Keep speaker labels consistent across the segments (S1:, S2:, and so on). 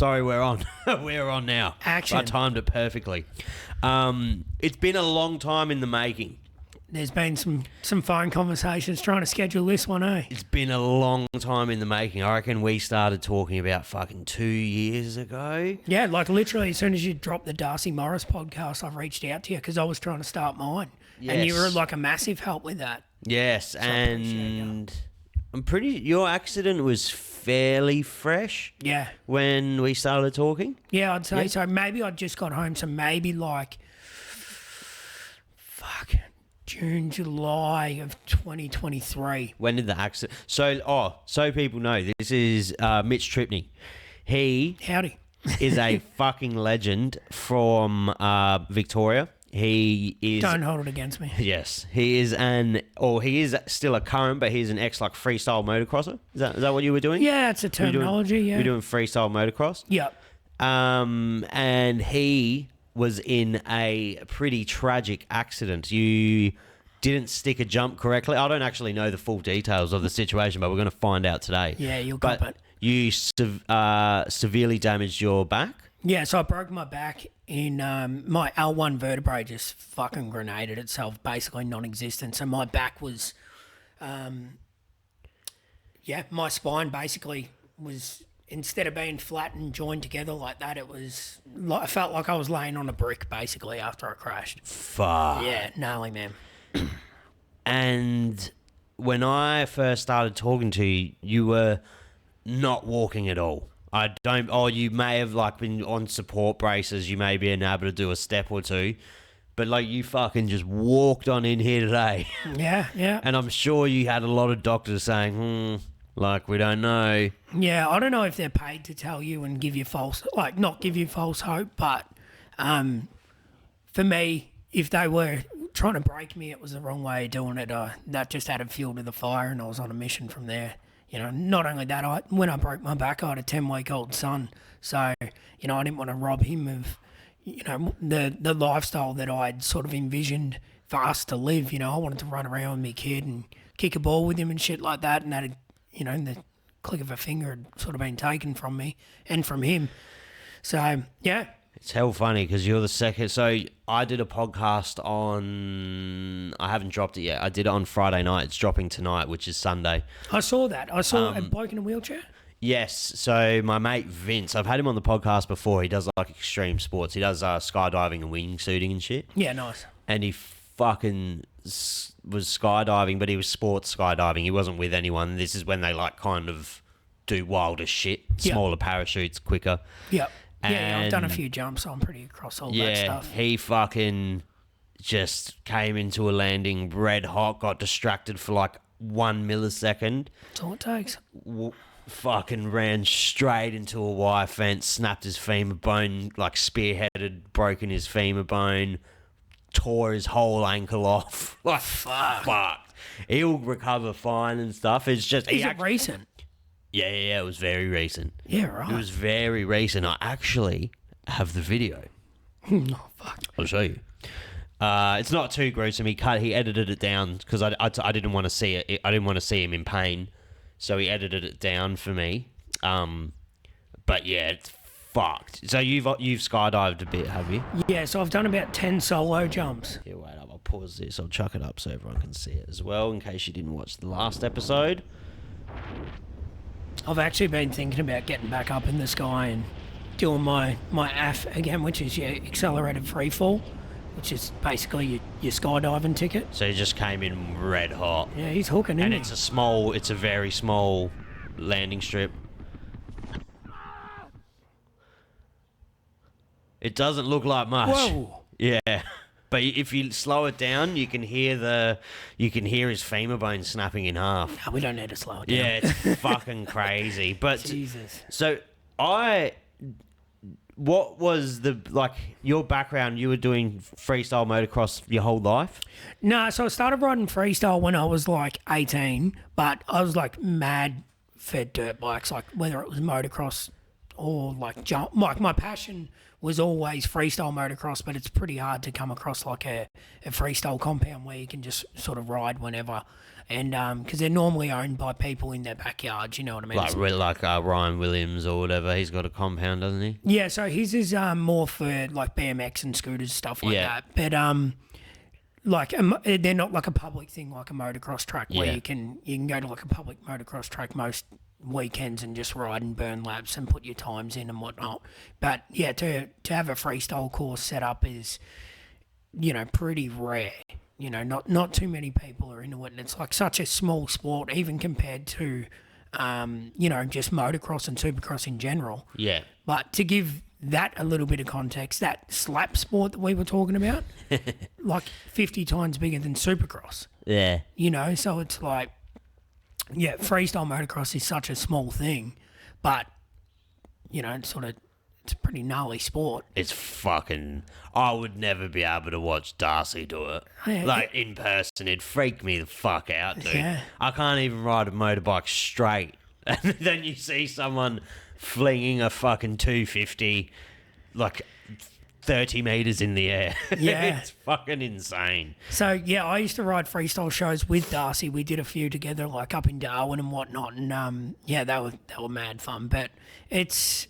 S1: Sorry, we're on. We're on now.
S2: Action.
S1: I timed it perfectly. It's been a long time in the making.
S2: There's been some phone conversations trying to schedule this one, eh?
S1: It's been a long time in the making. I reckon we started talking about fucking 2 years ago.
S2: Yeah, like literally as soon as you dropped the Darcy Morris podcast, I reached out to you because I was trying to start mine.
S1: Yes.
S2: And you were like a massive help with that.
S1: Yes,
S2: So
S1: and your accident was fairly fresh.
S2: Yeah.
S1: When we started talking.
S2: Yeah, I'd say so. Maybe I just got home, so maybe like June, July of 2023.
S1: When did the accident? So people know, this is Mitch Tripney. He
S2: Howdy.
S1: is a fucking legend from Victoria. He is.
S2: Don't hold it against me.
S1: Yes, he is he is still a current, but he's an ex freestyle motocrosser. Is that what you were doing?
S2: Yeah, it's a terminology.
S1: You're doing freestyle motocross.
S2: Yep.
S1: And he was in a pretty tragic accident. You didn't stick a jump correctly. I don't actually know the full details of the situation, but we're going to find out today.
S2: Yeah, you'll got it.
S1: You severely damaged your back?
S2: Yeah, so I broke my back in my L1 vertebrae just fucking grenaded itself, basically non-existent. So my back was, my spine basically was, instead of being flat and joined together like that, I felt like I was laying on a brick basically after I crashed.
S1: Fuck.
S2: Yeah, gnarly, man.
S1: And when I first started talking to you, you were not walking at all. You may have like been on support braces, you may be able to do a step or two, but like you fucking just walked on in here today.
S2: Yeah, yeah.
S1: And I'm sure you had a lot of doctors saying, like, we don't know.
S2: Yeah, I don't know if they're paid to tell you and give you not give you false hope, but for me, if they were trying to break me, it was the wrong way of doing it. That just added fuel to the fire, and I was on a mission from there. You know, not only that, when I broke my back, I had a 10-week-old son. So, you know, I didn't want to rob him of, you know, the lifestyle that I'd sort of envisioned for us to live. You know, I wanted to run around with my kid and kick a ball with him and shit like that. And that had, you know, the click of a finger had sort of been taken from me and from him. So, yeah.
S1: It's hell funny because you're the second. So I did a podcast on. I haven't dropped it yet. I did it on Friday night. It's dropping tonight, which is Sunday.
S2: I saw that. I saw a bloke in a wheelchair.
S1: Yes. So my mate Vince, I've had him on the podcast before. He does like extreme sports. He does skydiving and wingsuiting and shit.
S2: Yeah, nice.
S1: And he fucking was skydiving, but he was sports skydiving. He wasn't with anyone. This is when they like kind of do wilder shit, smaller parachutes, quicker.
S2: Yep. Yeah, I've done a few jumps, so I'm pretty across all that stuff.
S1: Yeah, he fucking just came into a landing red hot, got distracted for like 1 millisecond.
S2: That's all it takes.
S1: Fucking ran straight into a wire fence, snapped his femur bone, like spearheaded, broken his femur bone, tore his whole ankle off. Like, fuck. He'll recover fine and stuff. It's just...
S2: Is it recent?
S1: Yeah, it was very recent.
S2: Yeah, right.
S1: It was very recent. I actually have the video.
S2: Oh, fuck.
S1: I'll show you. It's not too gruesome. He edited it down because I didn't want to see it. I didn't want to see him in pain, so he edited it down for me. But yeah, it's fucked. So you've skydived a bit, have you?
S2: Yeah, so I've done about 10 solo jumps.
S1: Yeah, wait up. I'll pause this. I'll chuck it up so everyone can see it as well, in case you didn't watch the last episode.
S2: I've actually been thinking about getting back up in the sky and doing my AF again, which is your accelerated free fall, which is basically your skydiving ticket.
S1: So you just came in red hot.
S2: Yeah, he's hooking in.
S1: And it's a very small landing strip. It doesn't look like much.
S2: Whoa.
S1: Yeah. But if you slow it down, you can hear his femur bone snapping in half.
S2: No, we don't need to slow it down.
S1: Yeah, it's fucking crazy. But
S2: Jesus.
S1: So what was your background? You were doing freestyle motocross your whole life?
S2: No, so I started riding freestyle when I was like 18, but I was like mad for dirt bikes, like whether it was motocross, or like jump. Like my passion was always freestyle motocross, but it's pretty hard to come across like a freestyle compound where you can just sort of ride whenever. And because they're normally owned by people in their backyards, you know what I mean?
S1: Like Ryan Williams or whatever, he's got a compound, doesn't he?
S2: Yeah, so his is more for like BMX and scooters, stuff like that. But they're not like a public thing like a motocross track where you can go to like a public motocross track most weekends and just ride and burn laps and put your times in and whatnot. But yeah, to have a freestyle course set up is, you know, pretty rare. You know, not too many people are into it, and it's like such a small sport, even compared to, you know, just motocross and supercross in general.
S1: Yeah.
S2: But to give that a little bit of context, that slap sport that we were talking about, like 50 times bigger than supercross.
S1: Yeah.
S2: You know, so it's like, yeah, freestyle motocross is such a small thing, but, you know, it's a pretty gnarly sport.
S1: It's fucking... I would never be able to watch Darcy do it. Like, in person, it'd freak me the fuck out, dude.
S2: Yeah.
S1: I can't even ride a motorbike straight. And then you see someone flinging a fucking 250, like, 30 metres in the air.
S2: Yeah.
S1: It's fucking insane.
S2: So, yeah, I used to ride freestyle shows with Darcy. We did a few together, like, up in Darwin and whatnot. And, yeah, they were mad fun. But it's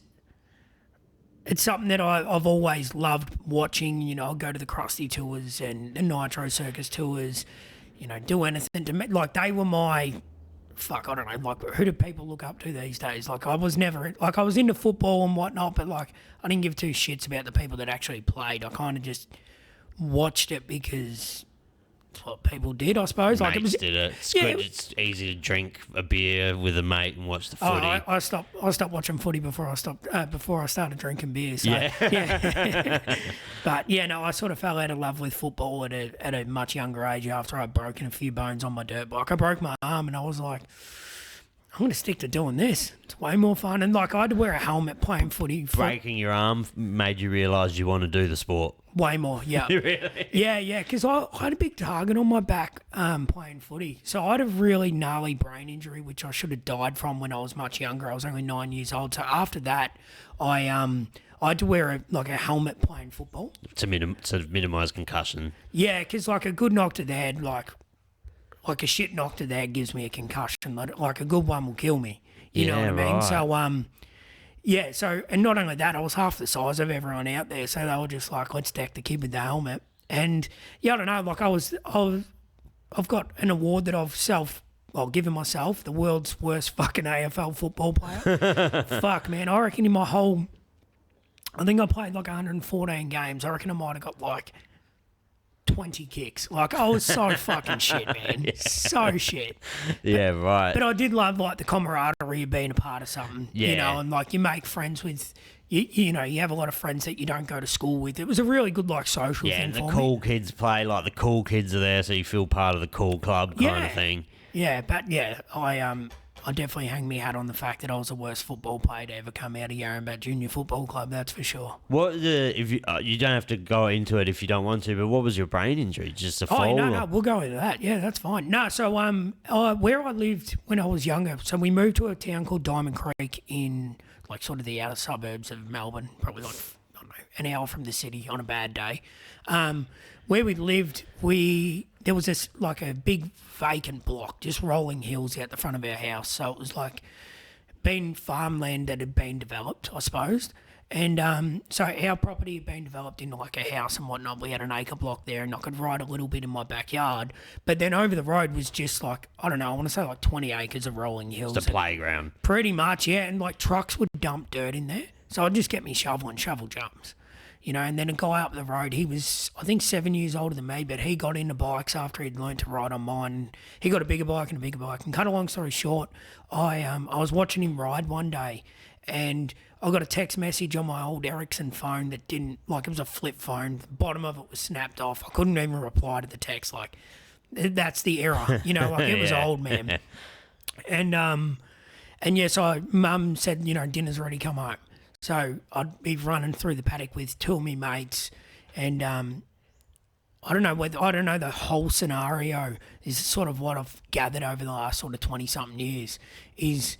S2: something that I've always loved watching. You know, I'll go to the Krusty tours and the Nitro Circus tours, you know, do anything to me. Like, they were my, I don't know, like, who do people look up to these days? Like, I was into football and whatnot, but, like, I didn't give two shits about the people that actually played. I kind of just watched it because it's what people did, I suppose.
S1: Mates
S2: like, it was,
S1: did it. It's good. It's easy to drink a beer with a mate and watch the footy.
S2: I stopped watching footy before I started drinking beer. So,
S1: Yeah.
S2: yeah. But yeah, no, I sort of fell out of love with football at a much younger age after I'd broken a few bones on my dirt bike. I broke my arm and I was like, I'm going to stick to doing this. It's way more fun. And like, I had to wear a helmet playing footy.
S1: Breaking your arm made you realise you want to do the sport.
S2: Way more, yeah.
S1: Really?
S2: Yeah, because I had a big target on my back playing footy. So I had a really gnarly brain injury, which I should have died from when I was much younger. I was only 9 years old. So after that, I had to wear a helmet playing football.
S1: To minimise concussion.
S2: Yeah, because like a good knock to the head, like a shit knock to the head gives me a concussion. Like a good one will kill me. You know what I mean?
S1: Right.
S2: So, yeah, so, and not only that, I was half the size of everyone out there, so they were just like, let's deck the kid with the helmet. And, yeah, I don't know, like I've got an award that I've given myself, the world's worst fucking AFL football player. Fuck, man, I reckon I think I played like 114 games. I reckon I might have got like 20 kicks. Like, I was so fucking shit, man. So shit.
S1: Yeah, right.
S2: But I did love, like, the camaraderie of being a part of something, you know, and, like, you make friends with, you know, you have a lot of friends that you don't go to school with. It was a really good, like, social thing
S1: and
S2: for
S1: the
S2: me.
S1: cool kids play, like, the cool kids are there, so you feel part of the cool club kind of thing.
S2: Yeah, but, yeah, I definitely hang my hat on the fact that I was the worst football player to ever come out of Yarrambat Junior Football Club, that's for sure.
S1: What if you don't have to go into it if you don't want to, but what was your brain injury? Just a fall?
S2: Oh, no, we'll go into that. Yeah, that's fine. No, so where I lived when I was younger, so we moved to a town called Diamond Creek in like sort of the outer suburbs of Melbourne, probably like, I don't know, an hour from the city on a bad day. Where we lived, there was this like a big vacant block, just rolling hills out the front of our house. So it was like been farmland that had been developed, I suppose. And so our property had been developed into like a house and whatnot. We had an acre block there and I could ride a little bit in my backyard. But then over the road was just like, I don't know, I want to say like 20 acres of rolling hills.
S1: It's a playground.
S2: Pretty much, yeah. And like trucks would dump dirt in there. So I'd just get me shovel and shovel jumps. You know, and then a guy up the road, he was, I think, 7 years older than me, but he got into bikes after he'd learned to ride on mine. He got a bigger bike and a bigger bike. And cut a long story short, I was watching him ride one day and I got a text message on my old Ericsson phone that didn't, like it was a flip phone. The bottom of it was snapped off. I couldn't even reply to the text. Like, that's the error. You know, like it was old, man. And yeah, so Mum said, you know, dinner's ready, come home. So I'd be running through the paddock with two of my mates, and I don't know the whole scenario is sort of what I've gathered over the last sort of 20-something years is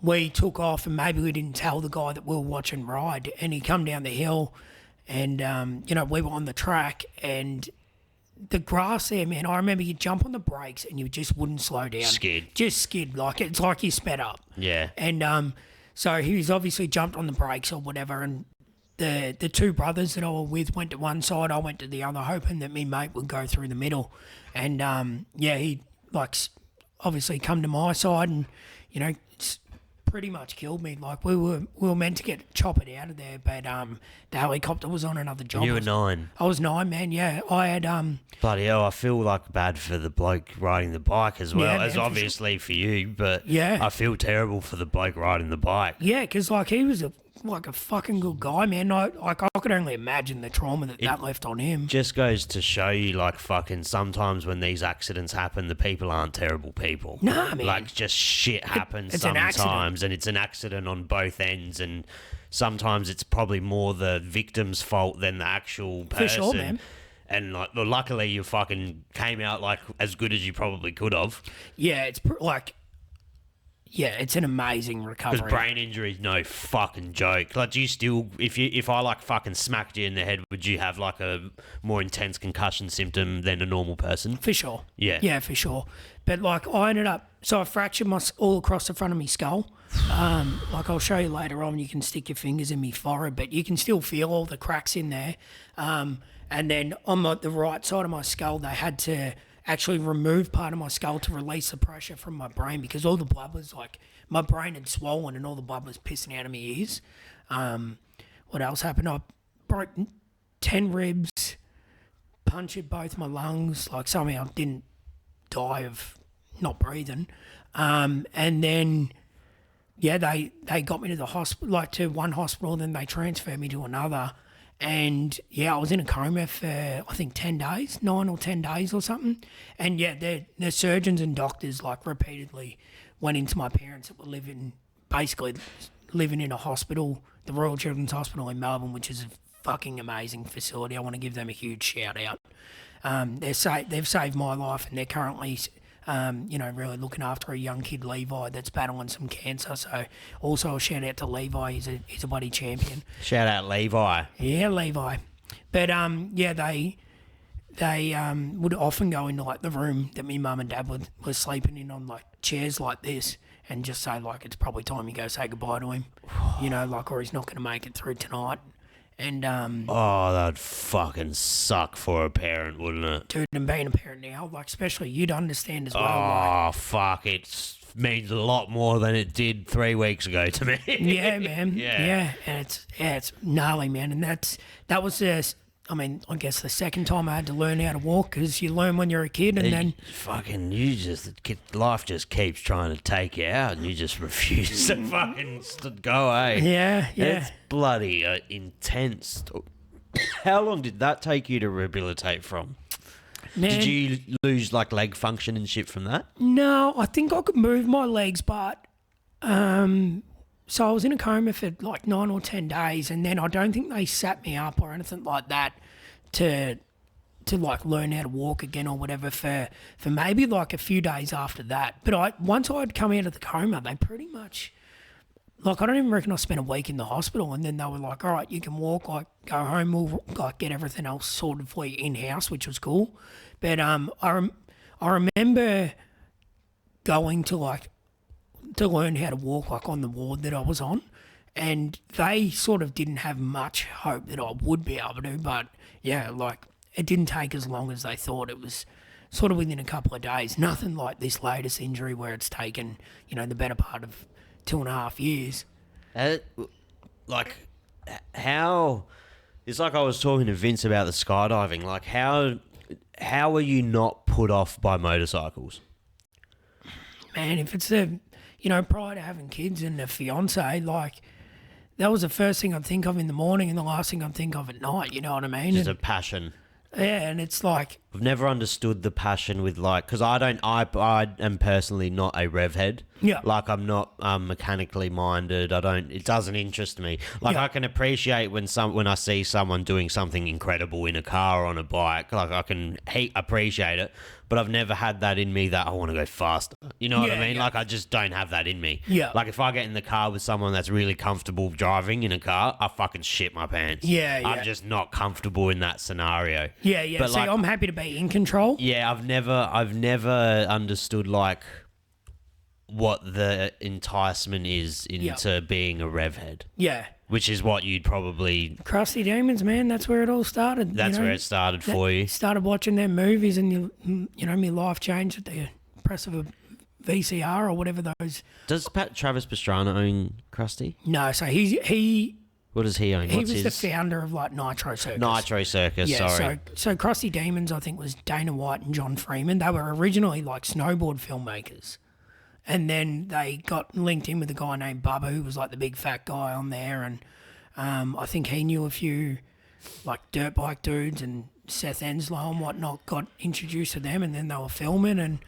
S2: we took off, and maybe we didn't tell the guy that we were watching ride, and he come down the hill, and we were on the track, and the grass there, man, I remember you jump on the brakes and you just wouldn't slow down. Just skid, like it's like you sped up.
S1: Yeah.
S2: And so he's obviously jumped on the brakes or whatever, and the two brothers that I were with went to one side, I went to the other, hoping that me mate would go through the middle. And he obviously come to my side, and it's pretty much killed me. Like we were meant to get choppered out of there, but the helicopter was on another job.
S1: You were 9.
S2: I was 9, man. Yeah, I had
S1: Bloody hell, I feel like bad for the bloke riding the bike as well,
S2: Yeah,
S1: as
S2: man,
S1: obviously for you, but
S2: Yeah.
S1: I feel terrible for the bloke riding the bike.
S2: Yeah, because he was a fucking good guy, man. I could only imagine the trauma that left on him.
S1: Just goes to show you, like, fucking sometimes when these accidents happen, the people aren't terrible people.
S2: Nah, man.
S1: Like, just shit happens
S2: it's an
S1: sometimes, and it's an accident on both ends, and sometimes it's probably more the victim's fault than the actual person.
S2: For sure, man.
S1: And, like, luckily you fucking came out, like, as good as you probably could have.
S2: Yeah, it's an amazing recovery.
S1: Because brain injury is no fucking joke. Like, do you still, if I like fucking smacked you in the head, would you have like a more intense concussion symptom than a normal person?
S2: For sure.
S1: Yeah.
S2: Yeah, for sure. But like I fractured all across the front of my skull. I'll show you later on. You can stick your fingers in my forehead, but you can still feel all the cracks in there. And then on the right side of my skull, they had to actually remove part of my skull to release the pressure from my brain, because all the blood was my brain had swollen and all the blood was pissing out of my ears. What else happened? I broke 10 ribs, punctured both my lungs, somehow I didn't die of not breathing. And then, they got me to the hospital, to one hospital, then they transferred me to another. And, I was in a coma for, I think, 10 days, 9 or 10 days or something. And, the surgeons and doctors, repeatedly went into my parents that were living in a hospital, the Royal Children's Hospital in Melbourne, which is a fucking amazing facility. I want to give them a huge shout out. They've saved my life, and they're currently really looking after a young kid, Levi, that's battling some cancer. So also a shout out to Levi. He's a bloody champion.
S1: Shout out Levi.
S2: Yeah, Levi. But they would often go into the room that me mum and dad were sleeping in on chairs like this, and just say it's probably time you go say goodbye to him. Or he's not going to make it through tonight. And
S1: that'd fucking suck for a parent, wouldn't it?
S2: Dude, and being a parent now, especially you'd understand as well.
S1: Oh, fuck, it means a lot more than it did 3 weeks ago to me.
S2: Yeah, man.
S1: Yeah.
S2: And it's gnarly, man. And that was I guess the second time I had to learn how to walk, because you learn when you're a kid, and then
S1: life just keeps trying to take you out, and you just refuse to fucking go, eh?
S2: Yeah.
S1: It's bloody intense. How long did that take you to rehabilitate from?
S2: Man,
S1: did you lose leg function and shit from that?
S2: No, I think I could move my legs, but so I was in a coma for 9 or 10 days, and then I don't think they sat me up or anything like that to learn how to walk again or whatever for maybe a few days after that. But once I'd come out of the coma, they pretty much I don't even reckon I spent a week in the hospital, and then they were like, all right, you can walk, go home, we'll get everything else sorted for you in-house, which was cool. But I remember going to learn how to walk on the ward that I was on, and they sort of didn't have much hope that I would be able to, but it didn't take as long as they thought. It was sort of within a couple of days. Nothing like this latest injury where it's taken the better part of 2.5 years.
S1: How it's I was talking to Vince about the skydiving. How are you not put off by motorcycles?
S2: Man, if it's prior to having kids and a fiance, that was the first thing I'd think of in the morning and the last thing I'd think of at night, you know what I mean?
S1: It's a passion.
S2: Yeah, and it's
S1: I've never understood the passion with like, because I am personally not a rev head.
S2: Yeah.
S1: Like I'm not mechanically minded. It doesn't interest me. Like I can appreciate when I see someone doing something incredible in a car or on a bike, like I can appreciate it. But I've never had that in me that I want to go faster. You know what I mean?
S2: Yeah.
S1: Like I just don't have that in me.
S2: Yeah.
S1: Like if I get in the car with someone that's really comfortable driving in a car, I fucking shit my pants.
S2: Yeah.
S1: I'm just not comfortable in that scenario.
S2: Yeah.
S1: But
S2: See, I'm happy to be in control.
S1: Yeah, I've never understood like what the enticement is into being a rev head.
S2: Yeah.
S1: Which is what you'd probably...
S2: Crusty Demons, man, that's where it all started.
S1: That's where it started for you.
S2: Started watching their movies and, my life changed at the press of a VCR or whatever those...
S1: Does Travis Pastrana own Krusty?
S2: No, so he
S1: What does he own?
S2: he was the founder of, like, Nitro Circus.
S1: Nitro Circus,
S2: yeah,
S1: sorry.
S2: So Crusty Demons, I think, was Dana White and John Freeman. They were originally, like, snowboard filmmakers. And then they got linked in with a guy named Bubba, who was like the big fat guy on there. And I think he knew a few like dirt bike dudes, and Seth Enslow and whatnot got introduced to them. And then they were filming and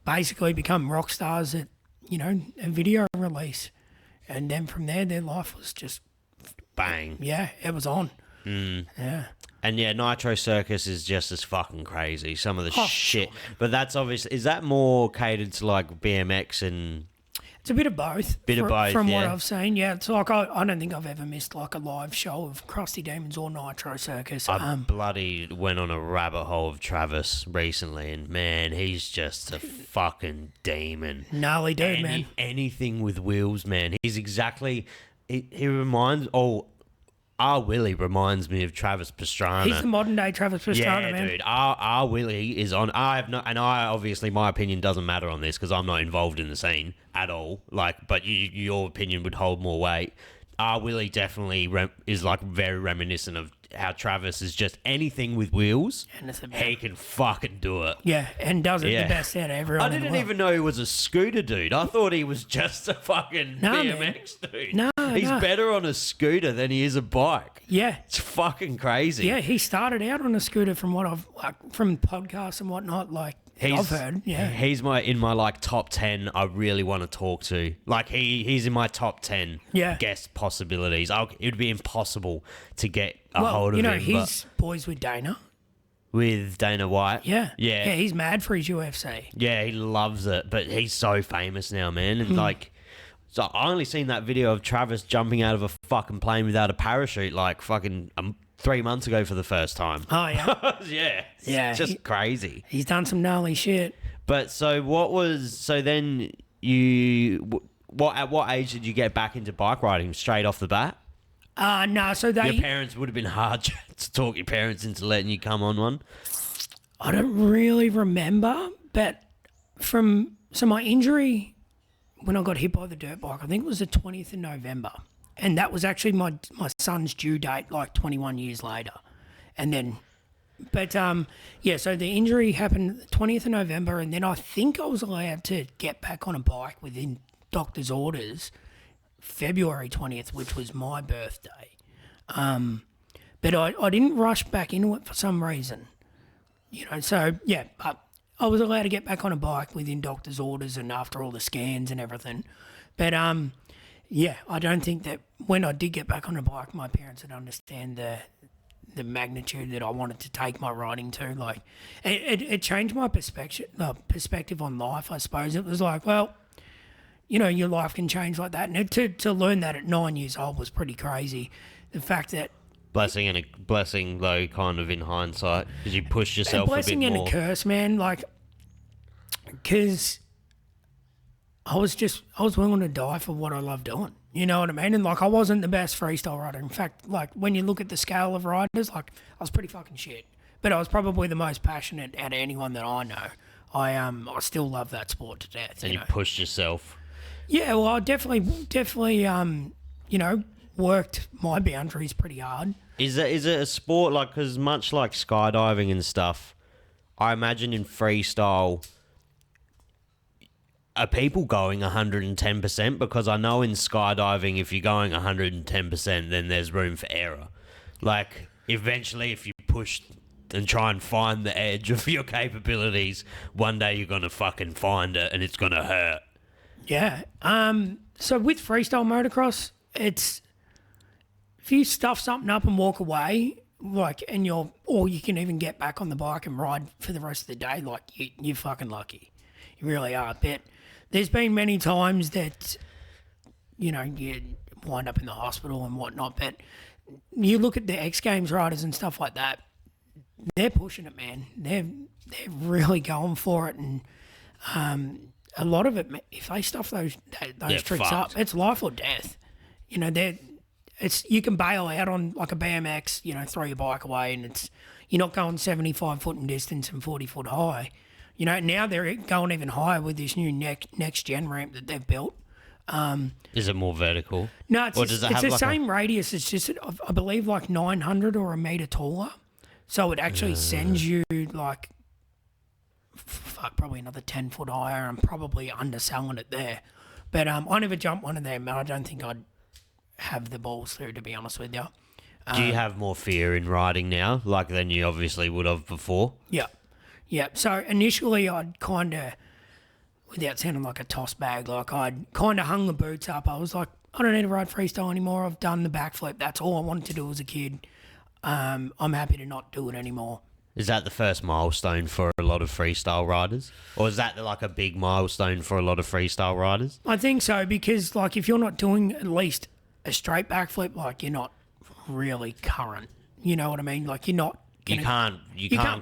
S2: basically become rock stars at, a video release. And then from there, their life was just...
S1: Bang.
S2: Yeah, it was on. Yeah.
S1: And yeah, Nitro Circus is just as fucking crazy. Some of the shit.
S2: Sure,
S1: but that's obviously... Is that more catered to like BMX and...
S2: It's a bit of both.
S1: Both,
S2: from what I've seen, yeah. It's like I don't think I've ever missed like a live show of Crusty Demons or Nitro Circus.
S1: I bloody went on a rabbit hole of Travis recently, and man, he's just a fucking demon.
S2: Gnarly dude, man.
S1: Anything with wheels, man. He's exactly... He reminds... R. Willie reminds me of Travis Pastrana.
S2: He's the modern day Travis Pastrana, man.
S1: Yeah, dude. R. Willie is on. And I obviously my opinion doesn't matter on this because I'm not involved in the scene at all. Like, but your opinion would hold more weight. R. Willie definitely is like very reminiscent of how Travis is just anything with wheels. He can fucking do it.
S2: Yeah, and does it the best out of everyone.
S1: I didn't even know he was a scooter dude. I thought he was just a fucking BMX dude.
S2: No,
S1: he's better on a scooter than he is a bike.
S2: Yeah,
S1: it's fucking crazy.
S2: Yeah, he started out on a scooter from what I've from podcasts and whatnot. Like I've heard. Yeah,
S1: he's in my like top 10. I really want to talk to. Like he's in my top 10. Guest possibilities. It would be impossible to get a hold of him.
S2: He's boys with Dana.
S1: With Dana White.
S2: Yeah, he's mad for his UFC.
S1: Yeah, he loves it, but he's so famous now, man. And like, so I only seen that video of Travis jumping out of a fucking plane without a parachute, like fucking 3 months ago for the first time.
S2: Oh yeah,
S1: yeah, it's just crazy.
S2: He's done some gnarly shit.
S1: But so then at what age did you get back into bike riding? Straight off the bat?
S2: No, so your
S1: parents would have been hard to talk your parents into letting you come on one.
S2: I don't really remember, but my injury when I got hit by the dirt bike, I think it was the 20th of November, and that was actually my son's due date, like 21 years later, and then. But, so the injury happened the 20th of November, and then I think I was allowed to get back on a bike within doctor's orders February 20th, which was my birthday. But I didn't rush back into it for some reason. But I was allowed to get back on a bike within doctor's orders and after all the scans and everything. But, I don't think that when I did get back on a bike, my parents would understand the magnitude that I wanted to take my riding to. Like, it changed my perspective on life, I suppose. It was like, well, your life can change like that. And to learn that at 9 years old was pretty crazy. The fact that...
S1: Blessing and a blessing, though, kind of in hindsight, because you pushed yourself a bit more.
S2: A blessing and a curse, man. Like, because I was willing to die for what I love doing. You know what I mean? And, like, I wasn't the best freestyle rider. In fact, like, when you look at the scale of riders, like, I was pretty fucking shit. But I was probably the most passionate out of anyone that I know. I still love that sport to death.
S1: And you pushed yourself.
S2: Yeah, well, I definitely, worked my boundaries pretty hard.
S1: Is it a sport, like, because much like skydiving and stuff, I imagine in freestyle, are people going 110%? Because I know in skydiving, if you're going 110%, then there's room for error. Like, eventually, if you push try and find the edge of your capabilities, one day you're gonna fucking find it and it's gonna hurt.
S2: Yeah. So with freestyle motocross, it's if you stuff something up and walk away, or you can even get back on the bike and ride for the rest of the day, like you're fucking lucky. You really are. But there's been many times that, you wind up in the hospital and whatnot. But you look at the X Games riders and stuff like that, they're pushing it, man. They're really going for it. And a lot of it, if they stuff those tricks up, it's life or death. You can bail out on like a BMX, throw your bike away, and you're not going 75 foot in distance and 40 foot high. Now they're going even higher with this new next gen ramp that they've built.
S1: Is it more vertical?
S2: No, it's the same radius. It's just, I believe, like 900 or a metre taller. So it actually sends you like, probably another 10 foot higher. I'm probably underselling it there. But I never jumped one of them, and I don't think I'd have the balls through, to be honest with you.
S1: Do you have more fear in riding now, like than you obviously would have before?
S2: Yeah. Yeah. So initially I'd kind of, without sounding like a toss bag, like I'd kind of hung the boots up. I was like, I don't need to ride freestyle anymore. I've done the backflip. That's all I wanted to do as a kid. I'm happy to not do it anymore.
S1: Is that the first milestone for a lot of freestyle riders? Or is that like a big milestone for a lot of freestyle riders?
S2: I think so, because like if you're not doing at least a straight backflip, like you're not really current. You know what I mean? Like you're not. You can't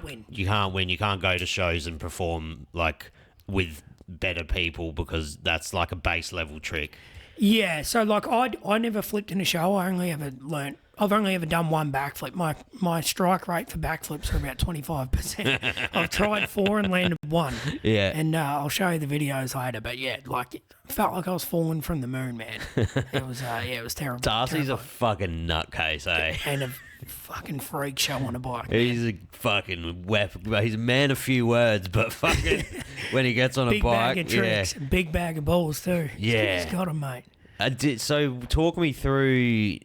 S2: win.
S1: You can't win. You can't go to shows and perform like with better people, because that's like a base level trick.
S2: Yeah. So like I never flipped in a show. I've only ever done one backflip. My strike rate for backflips are about 25%. I've tried 4 and landed 1.
S1: Yeah.
S2: And I'll show you the videos later. But yeah, like it felt like I was falling from the moon, man. It was terrible.
S1: Darcy's a fucking nutcase, eh?
S2: And a fucking freak show on a bike.
S1: He's a fucking weapon. He's a man of few words, but fucking when he gets on a bike,
S2: big bag of tricks, big bag of balls too.
S1: Yeah.
S2: He's got him, mate.
S1: So talk me through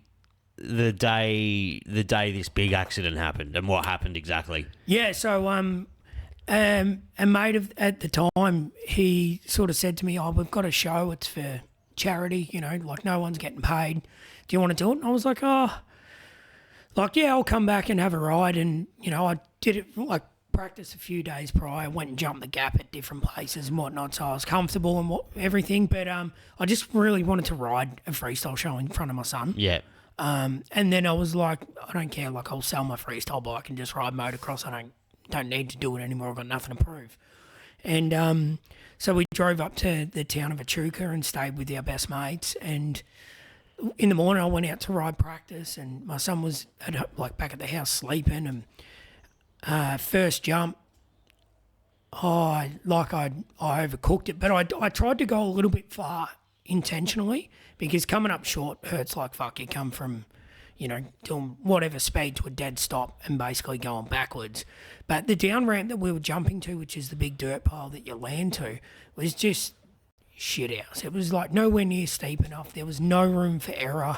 S1: the day this big accident happened and what happened exactly.
S2: Yeah, so a mate at the time, he sort of said to me, "Oh, we've got a show. It's for charity. Like no one's getting paid. Do you want to do it?" And I was like, "Oh, like yeah, I'll come back and have a ride." And I did it like practice a few days prior. Went and jumped the gap at different places and whatnot, so I was comfortable and everything. But I just really wanted to ride a freestyle show in front of my son.
S1: Yeah.
S2: And then I was like, I don't care, like I'll sell my freestyle bike and just ride motocross. I don't need to do it anymore. I've got nothing to prove. And so we drove up to the town of Echuca and stayed with our best mates. And in the morning I went out to ride practice, and my son was back at the house sleeping. And first jump, I overcooked it, but I tried to go a little bit far intentionally, because coming up short hurts like fuck. You come from, doing whatever speed to a dead stop and basically going backwards. But the down ramp that we were jumping to, which is the big dirt pile that you land to, was just shit house. It was like nowhere near steep enough. There was no room for error,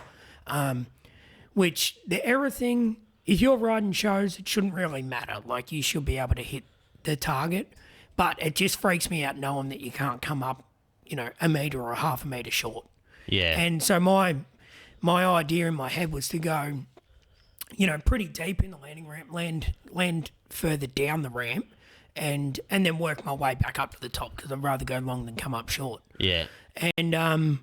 S2: which the error thing, if you're riding shows, it shouldn't really matter. Like you should be able to hit the target, but it just freaks me out knowing that you can't come up, a metre or a half a metre short.
S1: Yeah.
S2: And so my idea in my head was to go, pretty deep in the landing ramp, land further down the ramp, and then work my way back up to the top, because I'd rather go long than come up short.
S1: Yeah.
S2: And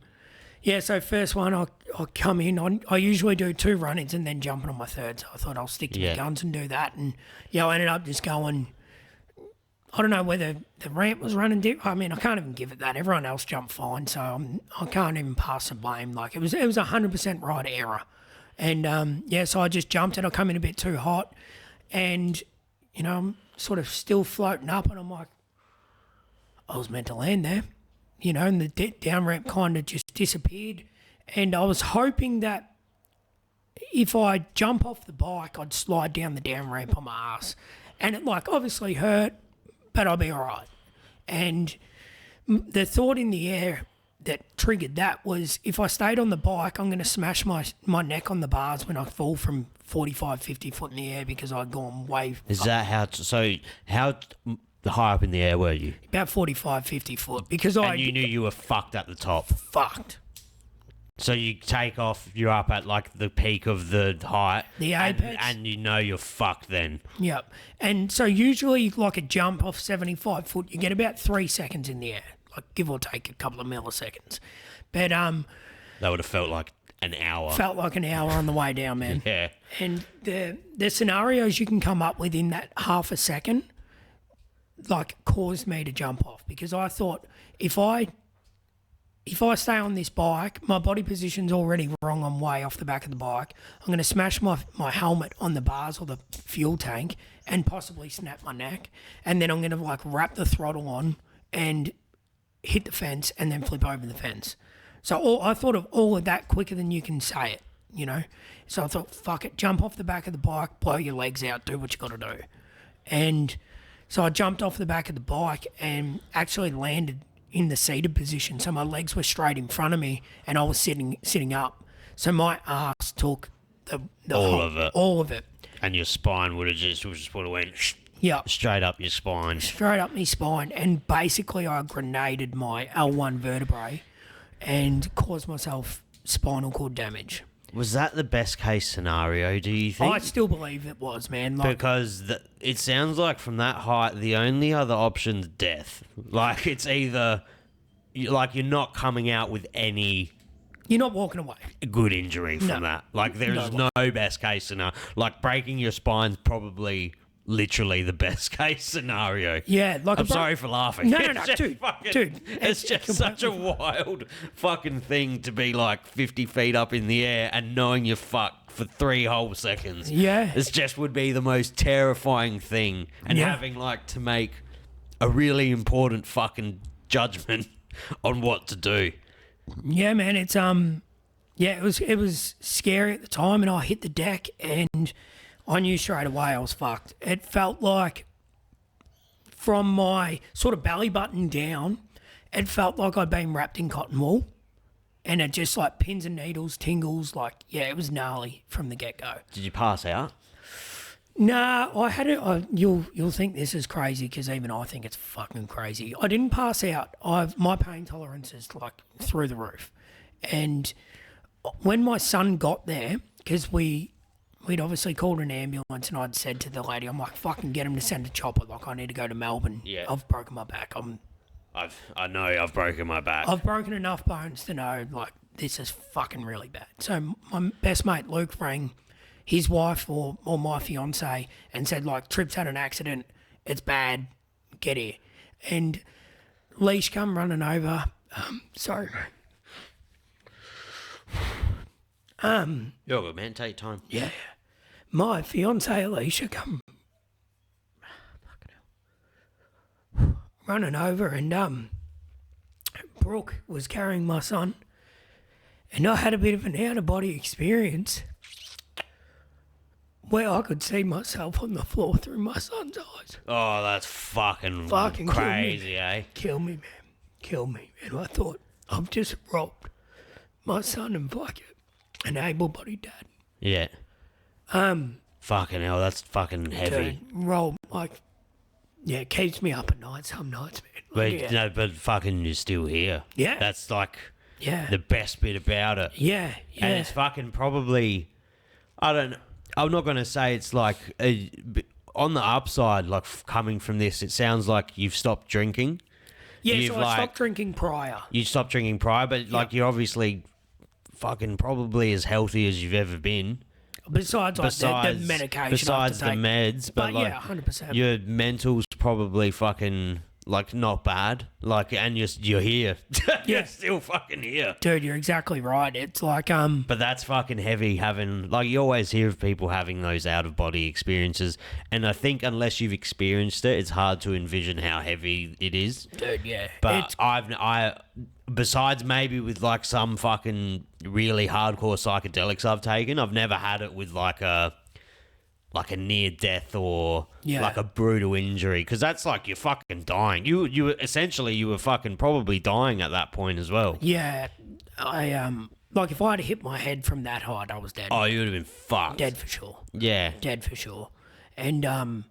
S2: so first one, I come in. I usually do 2 run-ins and then jumping on my third. So I thought I'll stick to my guns and do that. And I ended up just going. I don't know whether the ramp was running deep. I mean, I can't even give it that. Everyone else jumped fine, so I can't even pass the blame. Like it was 100% right error, and so I just jumped and I come in a bit too hot, and I'm sort of still floating up, and I'm like, I was meant to land there, and the down ramp kind of just disappeared, and I was hoping that if I jump off the bike, I'd slide down the down ramp on my ass, and it obviously hurt, but I'll be all right. And the thought in the air that triggered that was if I stayed on the bike, I'm going to smash my neck on the bars when I fall from 45, 50 foot in the air because I'd gone way...
S1: Is that how high up in the air were you?
S2: About 45, 50 foot because
S1: And you knew you were fucked at the top.
S2: Fucked.
S1: So you take off, you're up at like the peak of the height.
S2: The apex.
S1: And you know you're fucked then.
S2: Yep. And so usually like a jump off 75 foot, you get about 3 seconds in the air, like give or take a couple of milliseconds. But
S1: that would have felt like an hour.
S2: Felt like an hour on the way down, man.
S1: Yeah.
S2: And the scenarios you can come up with in that half a second, like caused me to jump off because I thought if I stay on this bike, my body position's already wrong. I'm way off the back of the bike. I'm going to smash my helmet on the bars or the fuel tank and possibly snap my neck. And then I'm going to like wrap the throttle on and hit the fence and then flip over the fence. So I thought of all of that quicker than you can say it, you know. So I thought, fuck it, jump off the back of the bike, blow your legs out, do what you got to do. And so I jumped off the back of the bike and actually landed in the seated position, so my legs were straight in front of me, and I was sitting up. So my ass took the all of it,
S1: and your spine would have went straight up your spine,
S2: straight up my spine, and basically I grenaded my L1 vertebrae, and caused myself spinal cord damage.
S1: Was that the best case scenario, do you think?
S2: I still believe it was, man.
S1: Because it sounds like from that height, the only other option's death. Like, it's either... Like, you're not coming out with any...
S2: You're not walking away.
S1: Good injury from that. Like, there's no best case scenario. Like, breaking your spine's probably... literally the best case scenario.
S2: Yeah, like
S1: I'm sorry for laughing.
S2: No, dude.
S1: It's just such a wild fucking thing to be like 50 feet up in the air and knowing you're fucked for 3 whole seconds.
S2: Yeah.
S1: This just would be the most terrifying thing. And having like to make a really important fucking judgment on what to do.
S2: Yeah, man, it's it was scary at the time, and I hit the deck and I knew straight away I was fucked. It felt like from my sort of belly button down, it felt like I'd been wrapped in cotton wool, and it just like pins and needles, tingles, like, yeah, it was gnarly from the get-go.
S1: Did you pass out?
S2: Nah, I had it. You'll think this is crazy because even I think it's fucking crazy. I didn't pass out. My pain tolerance is like through the roof. And when my son got there, because we'd obviously called an ambulance, and I'd said to the lady, I'm like, fucking get him to send a chopper. Like, I need to go to Melbourne.
S1: Yeah.
S2: I've broken my back.
S1: I know I've broken my back.
S2: I've broken enough bones to know, like, this is fucking really bad. So my best mate, Luke, rang his wife or my fiance and said, like, Trip's had an accident. It's bad. Get here. And Leash come running over. Sorry.
S1: You're good, man. Take your time.
S2: Yeah. My fiance Alicia come running over, and Brooke was carrying my son, and I had a bit of an out-of-body experience where I could see myself on the floor through my son's eyes.
S1: Oh, that's fucking crazy, eh?
S2: Kill me, man. Kill me. And I thought, I've just robbed my son and fucking an able-bodied dad.
S1: Yeah. Fucking hell, that's fucking heavy.
S2: It keeps me up at night some nights, man.
S1: But fucking you're still here.
S2: Yeah.
S1: That's like the best bit about it.
S2: Yeah.
S1: And it's fucking probably, I'm not going to say it's like, on the upside, like coming from this, it sounds like you've stopped drinking.
S2: Yeah, so I stopped drinking prior.
S1: You stopped drinking prior, but like you're obviously fucking probably as healthy as you've ever been.
S2: Besides the medication.
S1: Besides the meds. But like,
S2: yeah, 100%.
S1: Your mental's probably fucking, like, not bad. Like, and you're here. You're still fucking here.
S2: Dude, you're exactly right. It's like,
S1: But that's fucking heavy having, like, you always hear of people having those out-of-body experiences. And I think unless you've experienced it, it's hard to envision how heavy it is.
S2: Dude, yeah.
S1: But besides maybe with like some fucking really hardcore psychedelics I've taken, I've never had it with like a like a near death or
S2: Yeah.
S1: like a brutal injury, because that's like you're fucking dying. You were essentially you were fucking probably dying at that point as well.
S2: Yeah, I like if I had hit my head from that height, I was dead.
S1: Oh, you would have been fucked.
S2: Dead for sure.
S1: Yeah.
S2: Dead for sure. And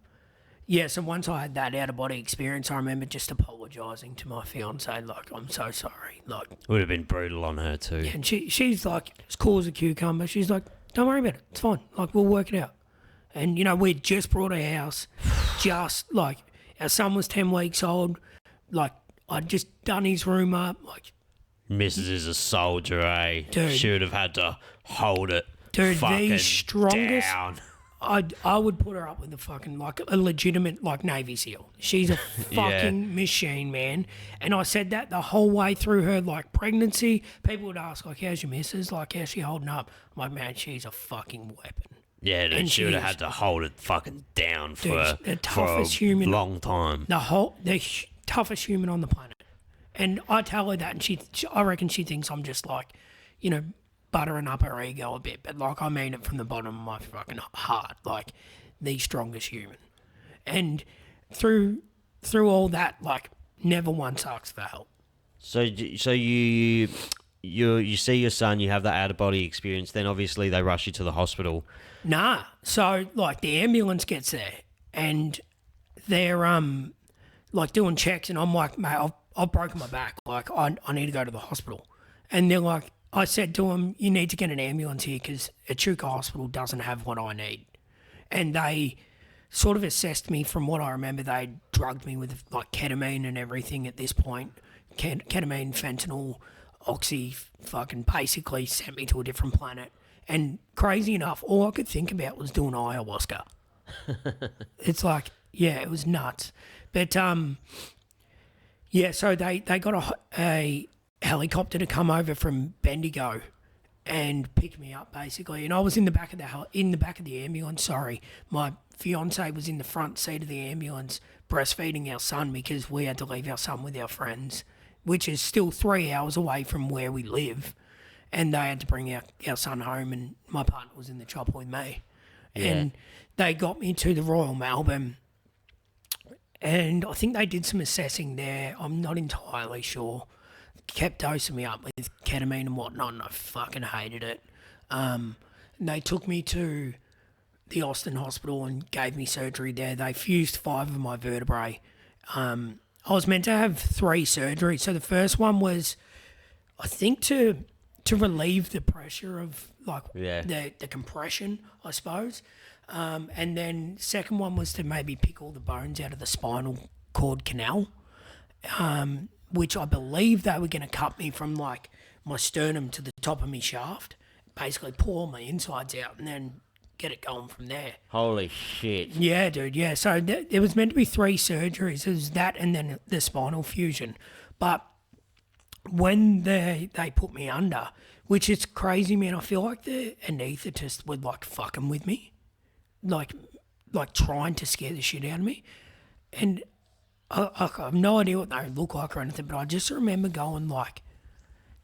S2: yeah, so once I had that out of body experience, I remember just apologising to my fiance, like, I'm so sorry. Like,
S1: Would have been brutal on her too.
S2: and she's like as cool as a cucumber. She's like, don't worry about it. It's fine. Like, we'll work it out. And, you know, we'd just brought a house, just like our son was 10 weeks old. Like, I'd just done his room up. Like,
S1: Mrs. is a soldier, eh?
S2: Dude.
S1: She would have had to hold it.
S2: Dude,
S1: fucking
S2: the strongest.
S1: down.
S2: I would put her up with a fucking, like, a legitimate, like, Navy SEAL. She's a fucking machine, man. And I said that the whole way through her, like, pregnancy. People would ask, like, how's your missus? Like, how's she holding up? I'm like, man, she's a fucking weapon.
S1: Yeah, dude,
S2: And
S1: she would have
S2: she's-
S1: had to hold it fucking down
S2: Dude,
S1: for,
S2: the
S1: for
S2: toughest
S1: a
S2: human-
S1: long time.
S2: The toughest human on the planet. And I tell her that, and I reckon she thinks I'm just like, you know, buttering up her ego a bit. But like, I mean it from the bottom of my fucking heart, like the strongest human. And through all that, like, never once asked for help.
S1: So you see your son, you have that out of body experience. Then obviously they rush you to the hospital.
S2: Nah. So like the ambulance gets there, and they're like doing checks, and I'm like, mate, I've broken my back. Like, I need to go to the hospital. And they're like, I said to them, you need to get an ambulance here because Echuca Hospital doesn't have what I need. And they sort of assessed me from what I remember. They drugged me with like ketamine and everything at this point. Ketamine, fentanyl, oxy, fucking basically sent me to a different planet. And crazy enough, all I could think about was doing ayahuasca. It's like, yeah, it was nuts. But yeah, so they got a helicopter to come over from Bendigo and pick me up basically. And I was in the back of the ambulance. Sorry, my fiance was in the front seat of the ambulance breastfeeding our son because we had to leave our son with our friends, which is still 3 hours away from where we live. And they had to bring our son home, and my partner was in the chopper with me.
S1: Yeah.
S2: And they got me to the Royal Melbourne. And I think they did some assessing there. I'm not entirely sure. Kept dosing me up with ketamine and whatnot, and I fucking hated it. And they took me to the Austin Hospital and gave me surgery there. They fused 5 of my vertebrae. I was meant to have 3 surgeries. So the first one was, I think, to relieve the pressure of like the compression, I suppose. And then second one was to maybe pick all the bones out of the spinal cord canal, which I believe they were going to cut me from like my sternum to the top of my shaft, basically pull all my insides out and then get it going from there.
S1: Holy shit.
S2: Yeah, dude, yeah. So there was meant to be 3 surgeries. It was that and then the spinal fusion. But when they put me under, which is crazy, man, I feel like the anaesthetist were like fucking with me. Like trying to scare the shit out of me. And I have no idea what they look like or anything, but I just remember going like,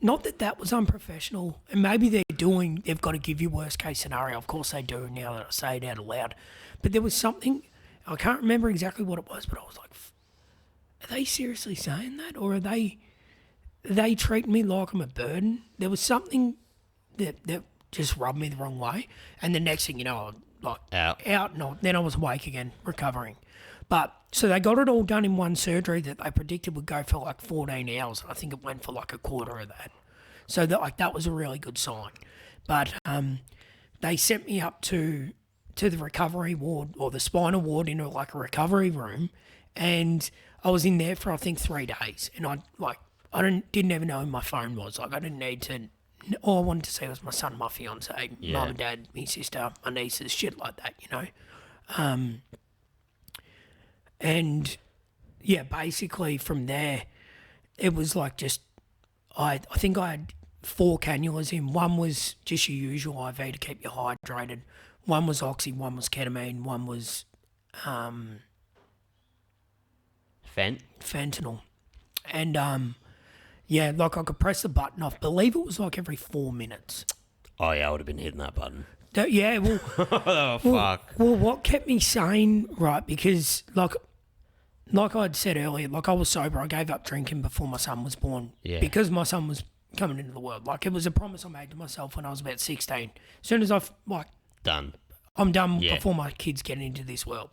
S2: not that was unprofessional, and maybe they've got to give you worst case scenario. Of course they do now that I say it out loud. But there was something, I can't remember exactly what it was, but I was like, are they seriously saying that? Or are they treating me like I'm a burden? There was something that just rubbed me the wrong way. And the next thing you know, like out, and then I was awake again, recovering. But so they got it all done in one surgery that they predicted would go for like 14 hours. And I think it went for like a quarter of that. So that was a really good sign. But they sent me up to the recovery ward or the spinal ward into like a recovery room, and I was in there for I think 3 days. And I didn't even know who my phone was. Like I didn't need to. All I wanted to see was my son, my fiance, mum and dad, my sister, my nieces, shit like that, you know. And yeah, basically from there, it was like just I think I had 4 cannulas in. One was just your usual IV to keep you hydrated. One was oxy, one was ketamine, one was fentanyl. And yeah, like I could press the button off. Believe it was like every 4 minutes.
S1: Oh yeah, I would have been hitting that button.
S2: Yeah, well,
S1: Oh, fuck.
S2: well, what kept me sane, right? Because like I'd said earlier, like I was sober. I gave up drinking before my son was born.
S1: Yeah.
S2: Because my son was coming into the world. Like it was a promise I made to myself when I was about 16. As soon as
S1: Done.
S2: I'm done
S1: Yeah.
S2: before my kids get into this world.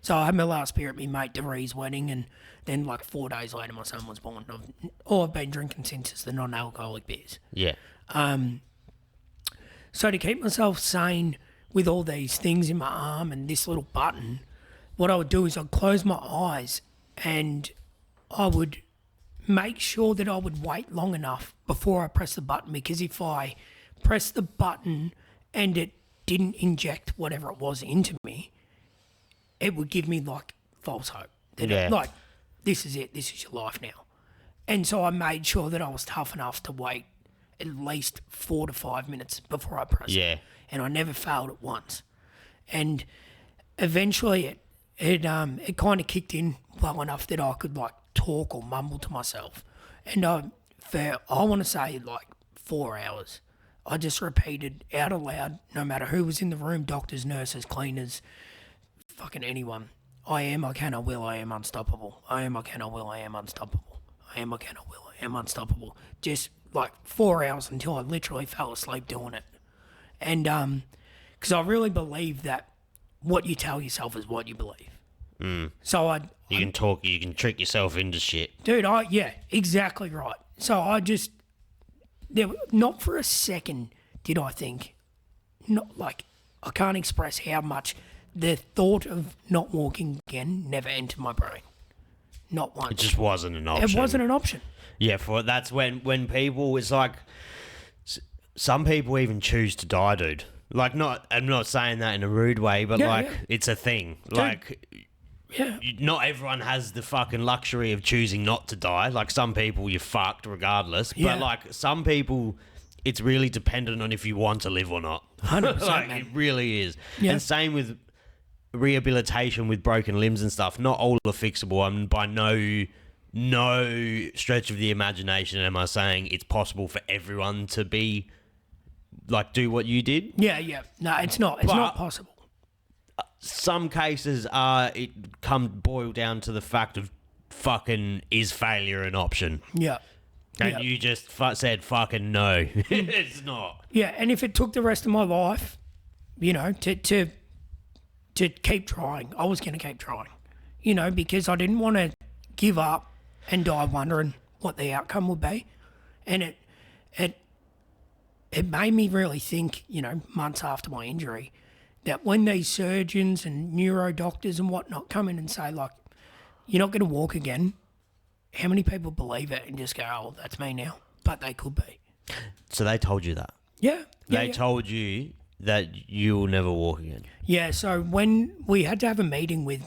S2: So I had my last beer at my mate DeVries' wedding, and then like 4 days later my son was born. All I've been drinking since is the non-alcoholic beers.
S1: Yeah.
S2: So to keep myself sane with all these things in my arm and this little button, what I would do is I'd close my eyes and I would make sure that I would wait long enough before I press the button, because if I press the button and it didn't inject whatever it was into me, it would give me like false hope. That
S1: Yeah.
S2: like, this is it, this is your life now. And so I made sure that I was tough enough to wait at least 4 to 5 minutes before I pressed
S1: Yeah.
S2: it. And I never failed it once. And eventually it kind of kicked in well enough that I could like talk or mumble to myself. And I want to say like 4 hours, I just repeated out aloud, no matter who was in the room, doctors, nurses, cleaners, fucking anyone. I am, I can, I will, I am unstoppable. I am, I can, I will, I am unstoppable. I am, I can, I will, I am unstoppable. Just like 4 hours until I literally fell asleep doing it. And because I really believe that what you tell yourself is what you believe. So
S1: You can talk, you can trick yourself into shit.
S2: dude, yeah, exactly right. So I just, not for a second did I think, not like, I can't express how much the thought of not walking again never entered my brain. Not once.
S1: It just wasn't an option.
S2: It wasn't an option.
S1: Yeah, that's when people, it's like, some people even choose to die, dude. Like, I'm not saying that in a rude way, but
S2: Yeah,
S1: like,
S2: yeah.
S1: it's a thing. Like,
S2: Yeah.
S1: not everyone has the fucking luxury of choosing not to die. Like, some people, you're fucked regardless.
S2: Yeah.
S1: But like, some people, it's really dependent on if you want to live or not.
S2: 100%,
S1: Like,
S2: man.
S1: it really is.
S2: Yeah.
S1: And same with rehabilitation with broken limbs and stuff. Not all are fixable. I'm by no stretch of the imagination am I saying it's possible for everyone to be like do what you did.
S2: Yeah. No, it's not. It's not possible.
S1: Some cases are boil down to the fact of fucking is failure an option,
S2: Yeah.
S1: and
S2: Yeah.
S1: you just said fucking no. It's not.
S2: Yeah, and if it took the rest of my life, you know, to keep trying, I was going to keep trying, you know, because I didn't want to give up and die wondering what the outcome would be. And it made me really think, you know, months after my injury, that when these surgeons and neuro doctors and whatnot come in and say, like, you're not going to walk again, how many people believe it and just go, oh, that's me now? But they could be.
S1: So they told you that.
S2: Yeah.
S1: They told you that you will never walk again.
S2: Yeah, so when we had to have a meeting with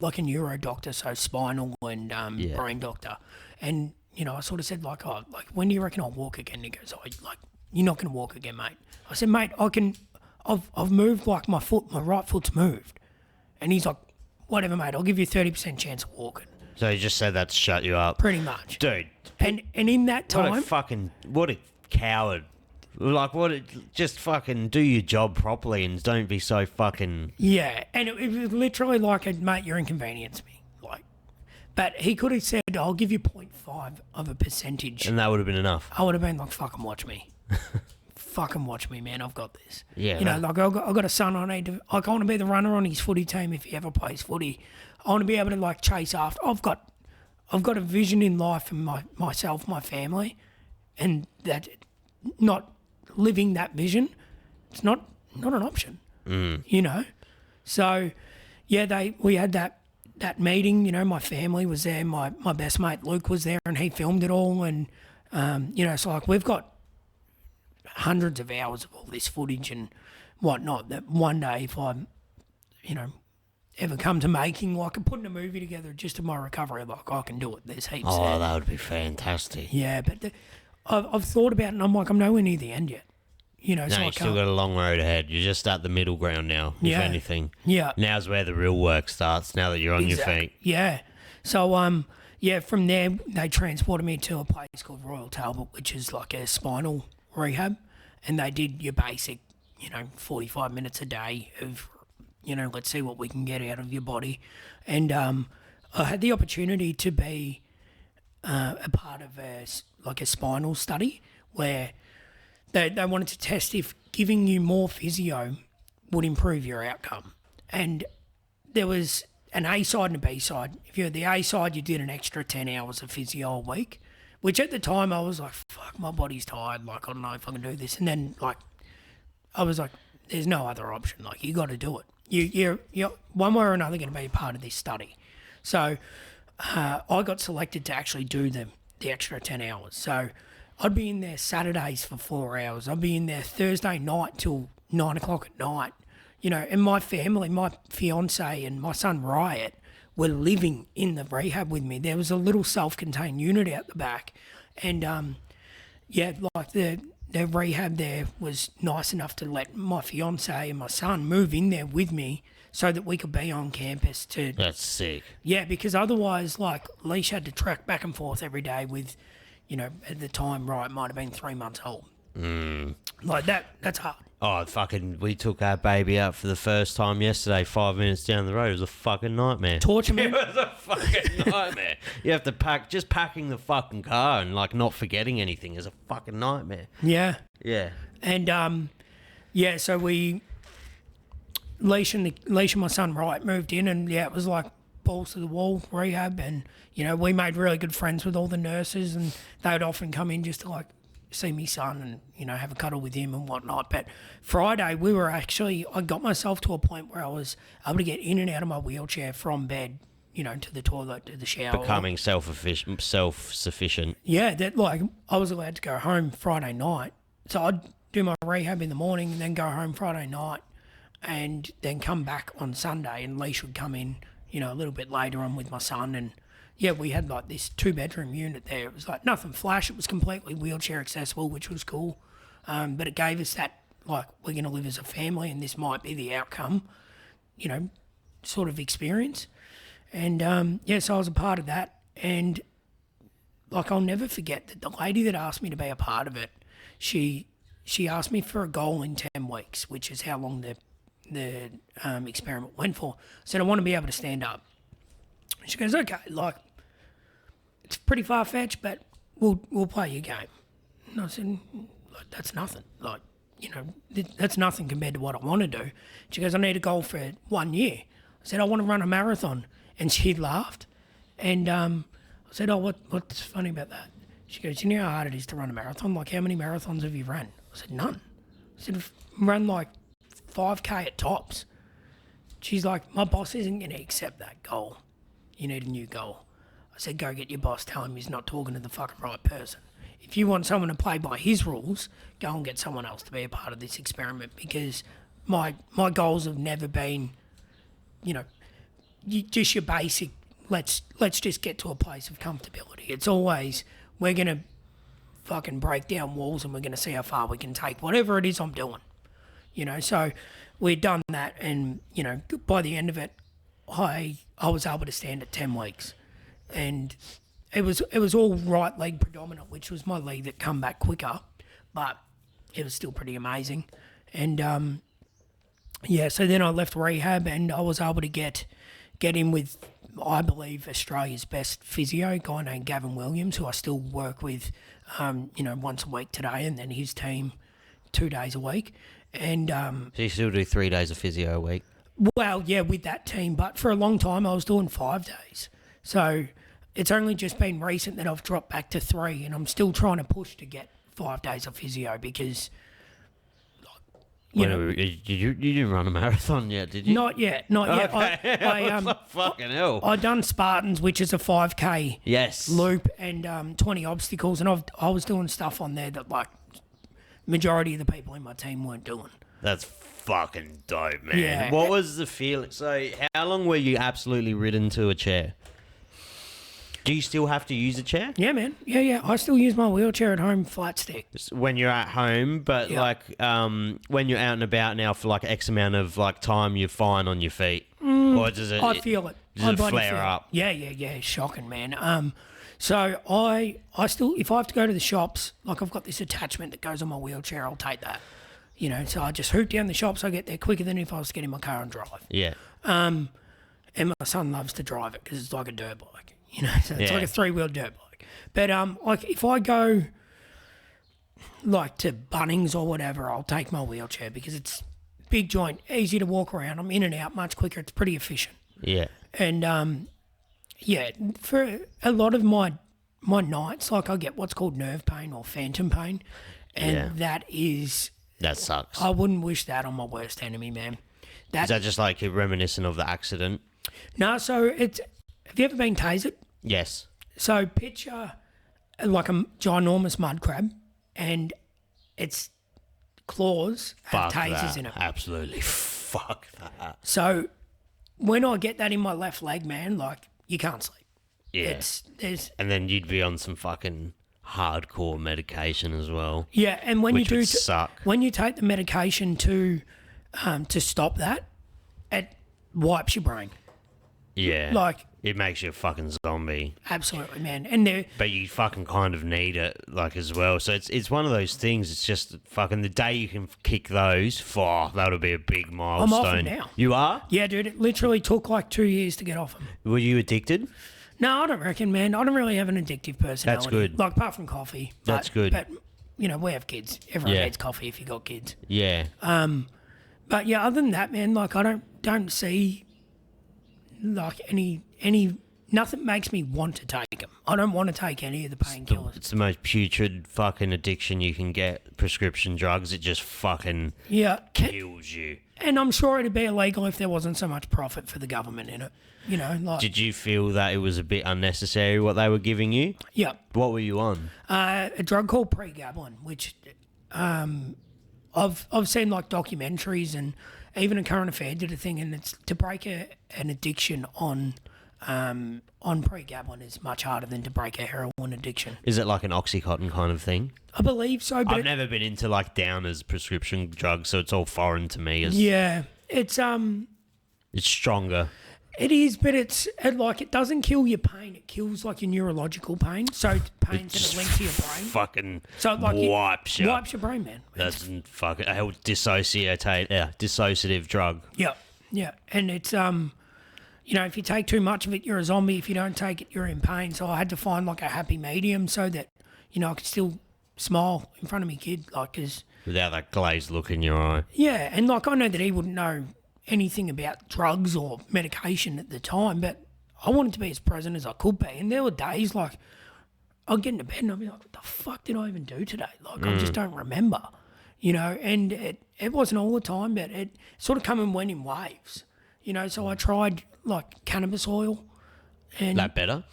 S2: like a neuro doctor, so spinal and brain doctor, and you know, I sort of said like, oh, like when do you reckon I'll walk again? He goes, oh, like you're not going to walk again, mate. I said, mate, I've moved like my right foot's moved, and he's like, whatever, mate, I'll give you a 30% chance of walking.
S1: So he just said that to shut you up,
S2: Pretty much,
S1: dude.
S2: And in that time,
S1: What a coward. Like, just fucking do your job properly and don't be so fucking...
S2: yeah, and it was literally like, mate, you're inconveniencing me. Like, but he could have said, I'll give you 0.5 of a percentage.
S1: And that would have been enough.
S2: I would have been like, fucking watch me. Fucking watch me, man. I've got this.
S1: Yeah.
S2: You know, like I've got a son I need to... Like, I want to be the runner on his footy team if he ever plays footy. I want to be able to, like, chase after... I've got a vision in life for myself, my family, and that not... living that vision, it's not an option, you know. So, yeah, we had that meeting. You know, my family was there. My best mate Luke was there, and he filmed it all. And you know, so like we've got hundreds of hours of all this footage and whatnot. That one day, if I, you know, ever come to making like putting a movie together just of my recovery, like I can do it. There's heaps.
S1: Oh,
S2: there.
S1: that would be fantastic.
S2: Yeah, but I've thought about it and I'm like, I'm nowhere near the end yet. You know,
S1: No,
S2: so I
S1: you've still
S2: can't.
S1: got a long road ahead. You're just at the middle ground now, if
S2: Yeah.
S1: anything.
S2: Yeah.
S1: Now's where the real work starts, now that you're on your feet.
S2: Yeah. So, yeah, from there, they transported me to a place called Royal Talbot, which is like a spinal rehab. And they did your basic 45 minutes a day of, let's see what we can get out of your body. And I had the opportunity to be a part of a spinal study where they wanted to test if giving you more physio would improve your outcome. And there was an A side and a B side. If you're the A side, you did an extra 10 hours of physio a week, which at the time I was like, fuck, my body's tired. Like, I don't know if I can do this. And then, I was like, there's no other option. Like, you got to do it. You're one way or another going to be a part of this study. So I got selected to actually do the extra 10 hours. So I'd be in there Saturdays for 4 hours. I'd be in there Thursday night till 9 o'clock at night. And my family, my fiance and my son Riot were living in the rehab with me. There was a little self-contained unit out the back. And, the rehab there was nice enough to let my fiance and my son move in there with me so that we could be on campus to...
S1: That's sick.
S2: Yeah, because otherwise, Leash had to trek back and forth every day with, at the time, Riot might have been 3 months old. That's hard.
S1: Oh, we took our baby out for the first time yesterday, 5 minutes down the road. It was a fucking nightmare.
S2: Torture, man.
S1: It was a fucking nightmare. You have to packing the fucking car and, not forgetting anything is a fucking nightmare.
S2: Yeah.
S1: Yeah.
S2: And, so Leash and my son, Riot, moved in and, it was like balls to the wall rehab. And, we made really good friends with all the nurses and they would often come in just to, see me son and, have a cuddle with him and whatnot. But Friday, I got myself to a point where I was able to get in and out of my wheelchair from bed, to the toilet, to the shower.
S1: Becoming self-sufficient.
S2: Yeah, I was allowed to go home Friday night. So I'd do my rehab in the morning and then go home Friday night and then come back on Sunday and Leash would come in, a little bit later on with my son and we had this 2-bedroom unit there. It was nothing flash. It was completely wheelchair accessible, which was cool. But it gave us that, we're going to live as a family and this might be the outcome, sort of experience. And, so I was a part of that. And, I'll never forget that the lady that asked me to be a part of it, she asked me for a goal in 10 weeks, which is how long the experiment went for. I said, I want to be able to stand up. She goes, okay, it's pretty far-fetched, but we'll play your game. And I said, that's nothing. That's nothing compared to what I want to do. She goes, I need a goal for 1 year. I said, I want to run a marathon. And she laughed. And I said, what's funny about that? She goes, you know how hard it is to run a marathon? How many marathons have you run? I said, none. I said, I've run 5K at tops. She's like, my boss isn't going to accept that goal. You need a new goal. I said, go get your boss, tell him he's not talking to the fucking right person. If you want someone to play by his rules, go and get someone else to be a part of this experiment because my goals have never been, just your basic, let's just get to a place of comfortability. It's always, we're going to fucking break down walls and we're going to see how far we can take whatever it is I'm doing. So we'd done that and, by the end of it, I was able to stand at 10 weeks. And it was all right leg predominant, which was my leg that come back quicker, but it was still pretty amazing. And so then I left rehab and I was able to get in with, I believe, Australia's best physio, a guy named Gavin Williams, who I still work with, once a week today, and then his team 2 days a week. And
S1: so you still do 3 days of physio a week?
S2: Well, yeah, with that team, but for a long time I was doing 5 days. So it's only just been recent that I've dropped back to 3, and I'm still trying to push to get 5 days of physio because,
S1: you didn't run a marathon yet, did you?
S2: Not yet.
S1: Okay.
S2: I
S1: fucking hell.
S2: I done Spartans, which is a 5K loop and 20 obstacles, and I was doing stuff on there that majority of the people in my team weren't doing.
S1: That's fucking dope, man.
S2: Yeah.
S1: What was the feeling? So how long were you absolutely ridden to a chair? Do you still have to use a chair?
S2: Yeah, man. Yeah. I still use my wheelchair at home, flat stick.
S1: When you're at home, but when you're out and about now for X amount of time, you're fine on your feet, or does it?
S2: I feel it.
S1: Does it flare up?
S2: Yeah. It's shocking, man. So I still, if I have to go to the shops, I've got this attachment that goes on my wheelchair, I'll take that. So I just hoot down the shops. I get there quicker than if I was to get in my car and drive.
S1: Yeah.
S2: And my son loves to drive it because it's like a dirt bike, so it's like a 3-wheel dirt bike. But like if I go like to Bunnings or whatever, I'll take my wheelchair because it's big joint, easy to walk around. I'm in and out much quicker. It's pretty efficient.
S1: Yeah.
S2: And for a lot of my nights, like I get what's called nerve pain or phantom pain, and that
S1: sucks.
S2: I wouldn't wish that on my worst enemy, man.
S1: Is that just like reminiscent of the accident?
S2: No, so have you ever been tasered?
S1: Yes.
S2: So picture like a ginormous mud crab and its claws have tasers in it.
S1: Absolutely. Fuck that.
S2: So when I get that in my left leg, man, like you can't sleep.
S1: Yeah. And then you'd be on some fucking hardcore medication as well.
S2: Yeah, and when
S1: which
S2: you do
S1: would suck.
S2: When you take the medication to stop that, it wipes your brain.
S1: Yeah.
S2: Like
S1: it makes you a fucking zombie.
S2: Absolutely, man.
S1: But you fucking kind of need it, like, as well. So it's one of those things. It's just fucking the day you can kick those, that'll be a big milestone.
S2: I'm off them now.
S1: You are?
S2: Yeah, dude. It literally took like 2 years to get off them.
S1: Were you addicted?
S2: No, I don't reckon, man. I don't really have an addictive personality.
S1: That's good.
S2: Like, apart from coffee.
S1: That's good.
S2: But, we have kids. Everyone needs coffee if you got kids.
S1: Yeah.
S2: But, yeah, other than that, man, like, I don't see, like, any nothing makes me want to take them. I don't want to take any of the painkillers.
S1: It's the most putrid fucking addiction you can get, prescription drugs. It just fucking kills you.
S2: And I'm sure it'd be illegal if there wasn't so much profit for the government in it.
S1: Did you feel that it was a bit unnecessary what they were giving you?
S2: Yeah.
S1: What were you on?
S2: A drug called pregabalin, which I've seen like documentaries and even a current affair did a thing, and it's to break an addiction on pregabalin is much harder than to break a heroin addiction.
S1: Is it like an Oxycontin kind of thing?
S2: I believe so. But
S1: I've never been into like downers prescription drugs, so it's all foreign to me.
S2: It's
S1: stronger.
S2: It is, but it doesn't kill your pain. It kills like your neurological pain. So pains that are linked to your brain.
S1: Fucking
S2: so like
S1: wipes your
S2: brain, man.
S1: That's fucking a whole dissociative drug.
S2: Yeah, and it's if you take too much of it, you're a zombie. If you don't take it, you're in pain. So I had to find like a happy medium so that I could still smile in front of me kid, like, cause
S1: without that glazed look in your eye.
S2: Yeah, and like I know that he wouldn't know anything about drugs or medication at the time, but I wanted to be as present as I could be. And there were days like I'd get into bed and I'd be like, what the fuck did I even do today? Like I just don't remember, and it wasn't all the time, but it sort of come and went in waves, so I tried like cannabis oil. And
S1: that better?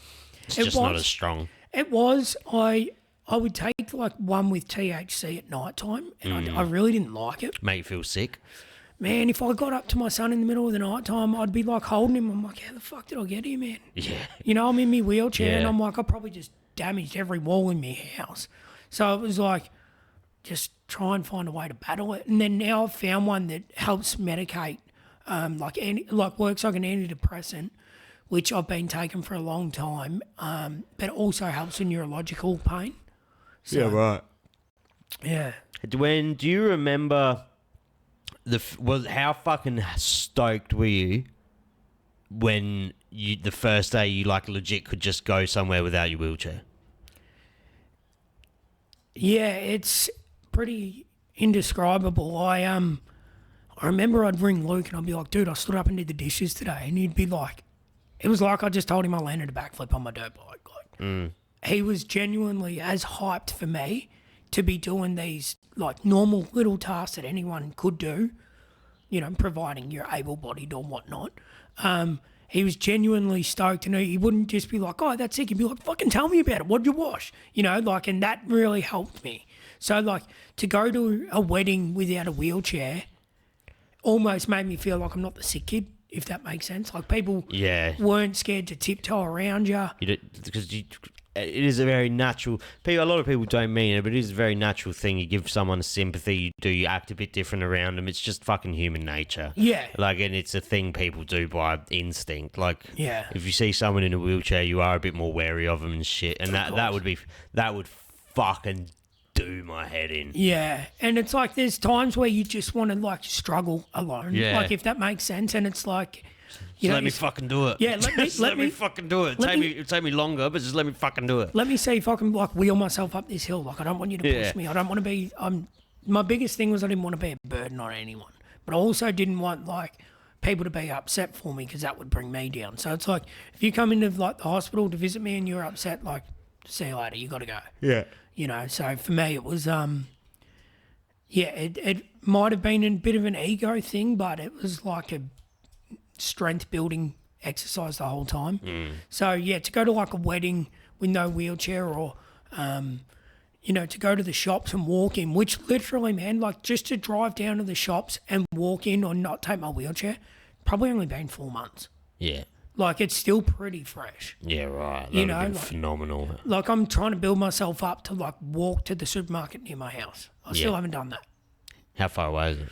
S1: It's just not as strong.
S2: It was. I would take like one with THC at night time, and I really didn't like it.
S1: Make you feel sick?
S2: Man, if I got up to my son in the middle of the night time, I'd be like holding him. I'm like, how the fuck did I get here, man?
S1: Yeah.
S2: I'm in my wheelchair and I'm like, I probably just damaged every wall in my house. So it was like, just try and find a way to battle it. And then now I've found one that helps medicate, works like an antidepressant, which I've been taking for a long time, but also helps with neurological pain. So,
S1: yeah, right.
S2: Yeah.
S1: Do you remember how fucking stoked were you when the first day you like legit could just go somewhere without your wheelchair?
S2: Yeah, it's pretty indescribable. I remember I'd ring Luke and I'd be like, dude, I stood up and did the dishes today, and he'd be like, it was like I just told him I landed a backflip on my dirt bike. Like, he was genuinely as hyped for me to be doing these like normal little tasks that anyone could do, providing you're able-bodied or whatnot. He was genuinely stoked, and he wouldn't just be like, oh, that's sick. He'd be like, fucking tell me about it. What'd you wash? And that really helped me. So, like, to go to a wedding without a wheelchair almost made me feel like I'm not the sick kid, if that makes sense. Like, people weren't scared to tiptoe around you.
S1: Because it is a very natural... A lot of people don't mean it, but it is a very natural thing. You give someone a sympathy, you act a bit different around them. It's just fucking human nature.
S2: Yeah.
S1: Like, and it's a thing people do by instinct. Like,
S2: yeah.
S1: If you see someone in a wheelchair, you are a bit more wary of them and shit. And that would fucking do my head in.
S2: Yeah, and it's like there's times where you just want to like struggle alone.
S1: Yeah.
S2: Like if that makes sense, and it's like, you
S1: Just
S2: know,
S1: let me fucking do it.
S2: Yeah, let me-
S1: Just
S2: let
S1: let me
S2: me-
S1: fucking do it.
S2: let me-
S1: It'll take me longer, but just let me fucking do it.
S2: let me see if I can like wheel myself up this hill. Like I don't want you to
S1: Yeah.
S2: push me. I don't want to be. My biggest thing was I didn't want to be a burden on anyone, but I also didn't want like people to be upset for me because that would bring me down. So it's like if you come into like the hospital to visit me and you're upset, like see you later. You got to go.
S1: Yeah.
S2: You know. So for me, it was it might have been a bit of an ego thing, but it was like a strength building exercise the whole time. So yeah, to go to like a wedding with no wheelchair or you know, to go to the shops and walk in, which literally, man, like just to drive down to the shops and walk in or not take my wheelchair, probably only been 4 months.
S1: Yeah.
S2: Like it's still pretty fresh.
S1: Yeah, right. That
S2: You
S1: would have
S2: know,
S1: been
S2: like-
S1: phenomenal.
S2: Like I'm trying to build myself up to like walk to the supermarket near my house. I still
S1: Yeah.
S2: haven't done that.
S1: How far away is it?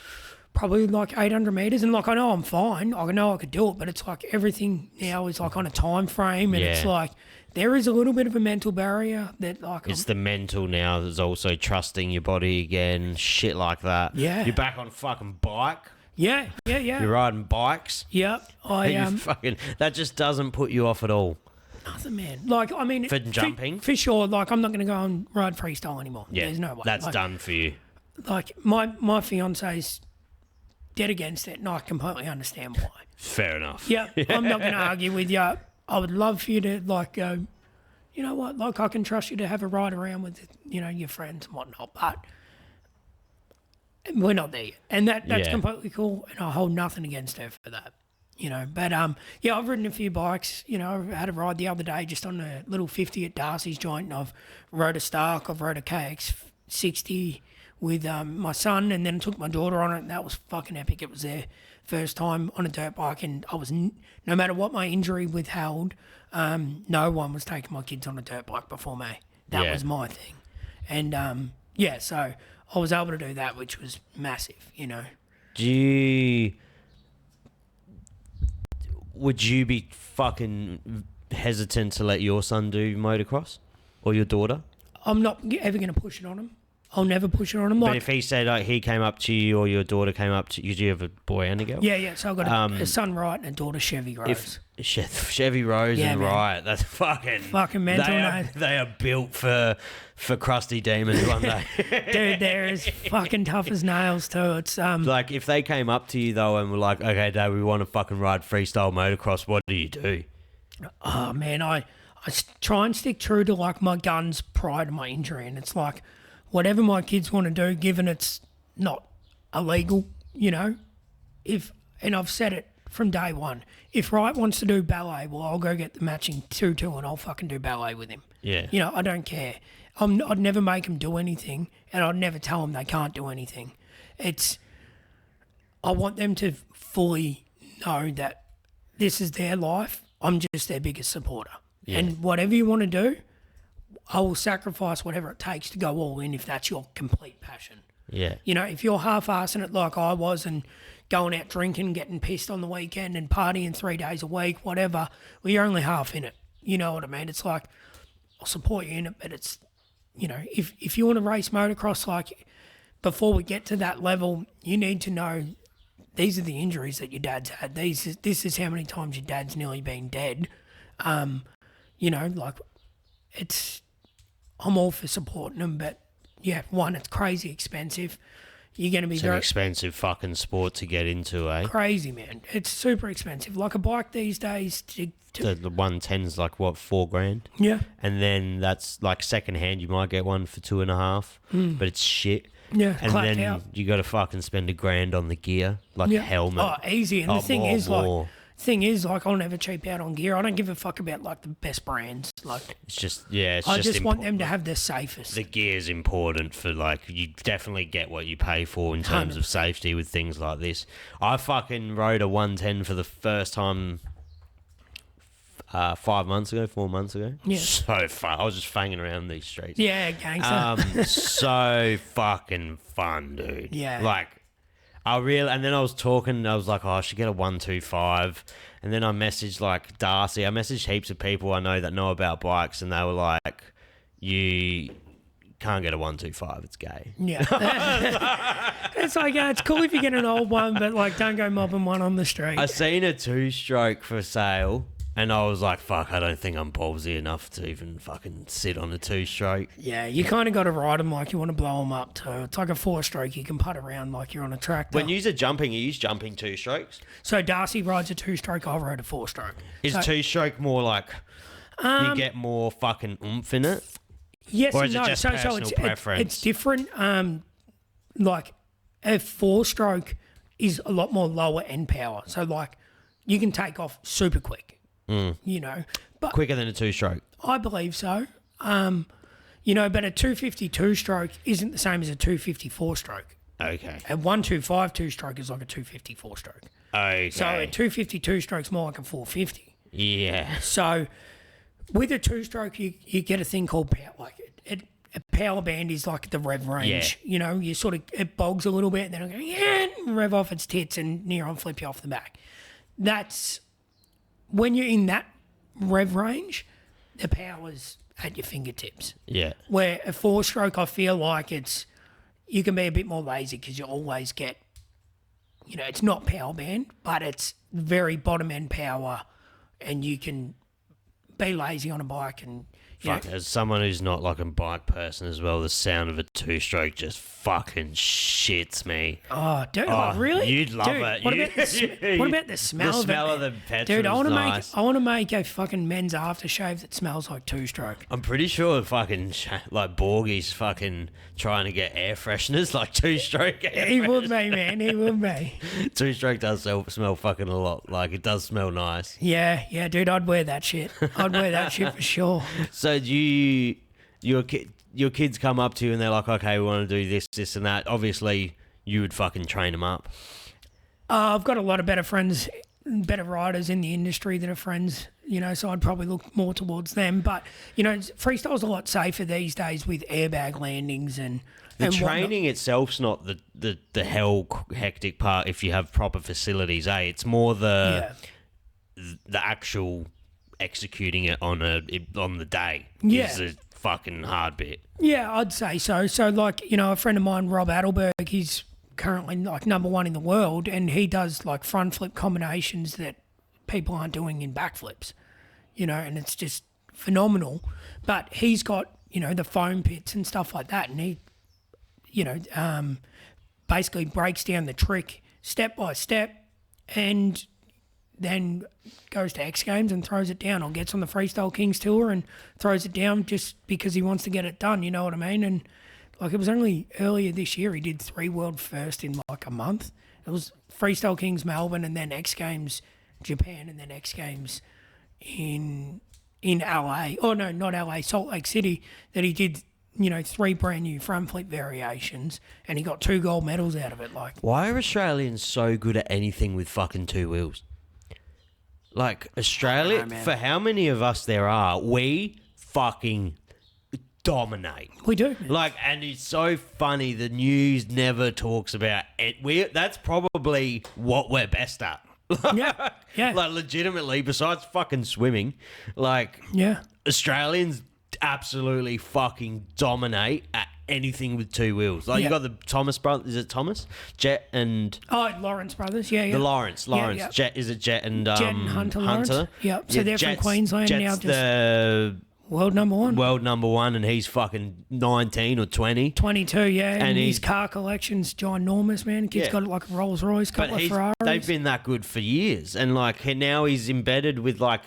S2: Probably like 800 metres, and like I know I'm fine. I know I could do it, but it's like everything now is like on a time frame, and it's
S1: Yeah.
S2: like there is a little bit of a mental barrier that like
S1: It's the mental now. There's also trusting your body again, shit like that.
S2: Yeah.
S1: You're back on fucking bike.
S2: yeah.
S1: You're riding bikes.
S2: Yep. I
S1: You fucking, that just doesn't put you off at all.
S2: nothing, man. Like I mean,
S1: For jumping?
S2: for sure. Like I'm not going to go and ride freestyle anymore.
S1: Yeah.
S2: There's no way.
S1: That's
S2: like,
S1: done for you.
S2: Like my fiance's dead against it, and I completely understand why.
S1: Fair enough.
S2: Yeah, I'm not going to argue with you. I would love for you to like go, you know what, like I can trust you to have a ride around with, you know, your friends and whatnot, but we're not there yet. And that's
S1: Yeah.
S2: completely cool, and I hold nothing against her for that. You know, but yeah, I've ridden a few bikes. You know, I had a ride the other day just on a little 50 at Darcy's joint, and I've rode a Stark, I've rode a KX60 with my son, and then took my daughter on it, and that was fucking epic. It was their first time on a dirt bike, and I was, no matter what my injury withheld, no one was taking my kids on a dirt bike before me. That
S1: Yeah.
S2: was my thing. And yeah, so I was able to do that, which was massive, you know.
S1: Would you be fucking hesitant to let your son do motocross? Or your daughter?
S2: I'm not ever going to push it on him. I'll never push it on him.
S1: But
S2: Like,
S1: if he said like he came up to you or your daughter came up to you, do you have a boy and a girl?
S2: yeah, so I've got a son Wright and a daughter Chevy Rose.
S1: If Chevy Rose
S2: Yeah,
S1: and
S2: man.
S1: Wright, that's fucking
S2: mental,
S1: They
S2: mate.
S1: they are built for crusty demons one day.
S2: Dude, they're as fucking tough as nails too. It's
S1: Like if they came up to you though and were like, "Okay, Dad, we want to fucking ride freestyle motocross," what do you do?
S2: oh man, I try and stick true to like my guns prior to my injury, and it's like whatever my kids want to do, given it's not illegal, you know. And I've said it from day one. If Wright wants to do ballet, well, I'll go get the matching tutu and I'll fucking do ballet with him.
S1: Yeah.
S2: You know, I don't care. I'd never make them do anything, and I'd never tell them they can't do anything. I want them to fully know that this is their life. I'm just their biggest supporter.
S1: Yeah.
S2: And whatever you want to do, I will sacrifice whatever it takes to go all in if that's your complete passion.
S1: Yeah.
S2: You know, if you're half-assing it like I was and going out drinking, getting pissed on the weekend and partying 3 days a week, whatever, well, you're only half in it. You know what I mean? It's like, I'll support you in it, but it's, you know, if you want to race motocross, like, before we get to that level, you need to know these are the injuries that your dad's had. This is how many times your dad's nearly been dead. You know, like, I'm all for supporting them, but yeah, one, it's crazy expensive. You're going to be
S1: It's an expensive fucking sport to get into, eh?
S2: crazy, man. It's super expensive. Like a bike these days,
S1: The 110's like what, $4,000?
S2: yeah,
S1: And then that's like second hand. You might get one for 2.5, but it's shit.
S2: yeah,
S1: And
S2: clapped
S1: then
S2: out.
S1: you got to fucking spend $1,000 on the gear, like
S2: Yeah.
S1: a helmet.
S2: Oh, easy. And
S1: Oh,
S2: the thing
S1: more.
S2: is, like, I'll never cheap out on gear. I don't give a fuck about like the best brands. Like,
S1: It's just, yeah, it's
S2: I
S1: just
S2: just want them
S1: important.
S2: to have the safest.
S1: The gear's important for, like, you definitely get what you pay for in terms of safety with things like this. I fucking rode a 110 for the first time 4 months ago.
S2: Yeah.
S1: So fun. I was just fanging around these streets.
S2: Yeah, gangster.
S1: So fucking fun, dude.
S2: Yeah.
S1: Like, and then I was talking, I was like, oh, I should get a 125. And then I messaged, like, Darcy. I messaged heaps of people I know that know about bikes, and they were like, you can't get a 125. It's gay.
S2: Yeah. It's like, it's cool if you get an old one, but like, don't go mobbing one on the street.
S1: I seen a 2-stroke for sale, and I was like, fuck, I don't think I'm ballsy enough to even fucking sit on a 2-stroke.
S2: Yeah, you kind of got to ride them like you want to blow them up too. It's like a 4-stroke. You can putt around like you're on a tractor.
S1: When you're jumping, you use jumping 2-strokes?
S2: So Darcy rides a 2-stroke, I ride a 4-stroke.
S1: Is
S2: so,
S1: 2-stroke more like you get more fucking oomph in it?
S2: Yes,
S1: or is
S2: and
S1: it
S2: no.
S1: just
S2: So
S1: personal preference?
S2: it's different. Like a 4-stroke is a lot more lower end power. So like you can take off super quick. You know, but
S1: Quicker than a 2-stroke?
S2: I believe so. You know, but a 252 stroke isn't the same as a 254 stroke.
S1: Okay.
S2: A 125 2-stroke is like a 254 stroke.
S1: Okay.
S2: So a 252 stroke's more like a 450.
S1: Yeah.
S2: So with a 2-stroke, you get a thing called power. Like a power band is like the rev range.
S1: Yeah.
S2: You know, you sort of, it bogs a little bit, and then it'll go, yeah, and rev off its tits and near on flip you off the back. That's when you're in that rev range, the power's at your fingertips.
S1: Yeah.
S2: Where a 4-stroke, I feel like you can be a bit more lazy because you always get, you know, it's not power band, but it's very bottom end power, and you can be lazy on a bike. And
S1: Fuck, as someone who's not like a bike person as well, the sound of a 2-stroke just fucking shits me.
S2: Oh, dude, really?
S1: You'd love
S2: dude,
S1: it.
S2: What about the smell
S1: the
S2: of
S1: smell
S2: it?
S1: of the petrol
S2: Dude,
S1: nice.
S2: I want to make a fucking men's aftershave that smells like 2-stroke.
S1: I'm pretty sure fucking like Borgie's fucking trying to get air fresheners like 2-stroke.
S2: He would be, man. He would be.
S1: 2-stroke does smell fucking a lot. Like it does smell nice.
S2: Yeah, dude, I'd wear that shit. I'd wear that shit for sure.
S1: So your kids come up to you and they're like, okay, we want to do this and that. Obviously, you would fucking train them up.
S2: I've got a lot of better friends, better riders in the industry that are friends, you know, so I'd probably look more towards them. But, you know, freestyle's a lot safer these days with airbag landings and
S1: The
S2: and
S1: training itself's not the hectic part if you have proper facilities, eh? It's more the actual executing it on the day is the fucking hard bit.
S2: Yeah, I'd say so. So, like, you know, a friend of mine, Rob Adelberg, he's currently like #1 in the world, and he does like front flip combinations that people aren't doing in backflips, you know, and it's just phenomenal. But he's got, you know, the foam pits and stuff like that, and he, you know, basically breaks down the trick step by step and then goes to X Games and throws it down, or gets on the Freestyle Kings Tour and throws it down just because he wants to get it done, you know what I mean? And like, it was only earlier this year he did 3 world first in like a month. It was Freestyle Kings Melbourne, and then X Games Japan, and then X Games in LA. Oh no, not LA, Salt Lake City, that he did, you know, 3 brand new front flip variations, and he got 2 gold medals out of it. Like,
S1: why are Australians so good at anything with fucking 2 wheels? Like, Australia,
S2: know, man.
S1: for how many of us there are, we fucking dominate.
S2: we do.
S1: Like, and it's so funny, the news never talks about it. That's probably what we're best at.
S2: Yeah, yeah.
S1: Like, legitimately, besides fucking swimming, like,
S2: Yeah.
S1: Australians absolutely fucking dominate at anything with 2 wheels. Like, you
S2: Yeah.
S1: got the Thomas brothers, is it Thomas? Jet and...
S2: Oh, Lawrence brothers, yeah.
S1: The Lawrence.
S2: Yeah.
S1: Jet, is it Jet and...
S2: Jet and Hunter Lawrence. Yep. So they're from Queensland
S1: Jet's
S2: now, just
S1: the
S2: world #1.
S1: world #1, and he's fucking 19 or 20.
S2: 22, yeah. And his
S1: he's-
S2: car collection's ginormous, man. Kid's
S1: Yeah.
S2: got like a Rolls Royce,
S1: But
S2: couple of Ferraris.
S1: they've been that good for years. And, like, now he's embedded with, like...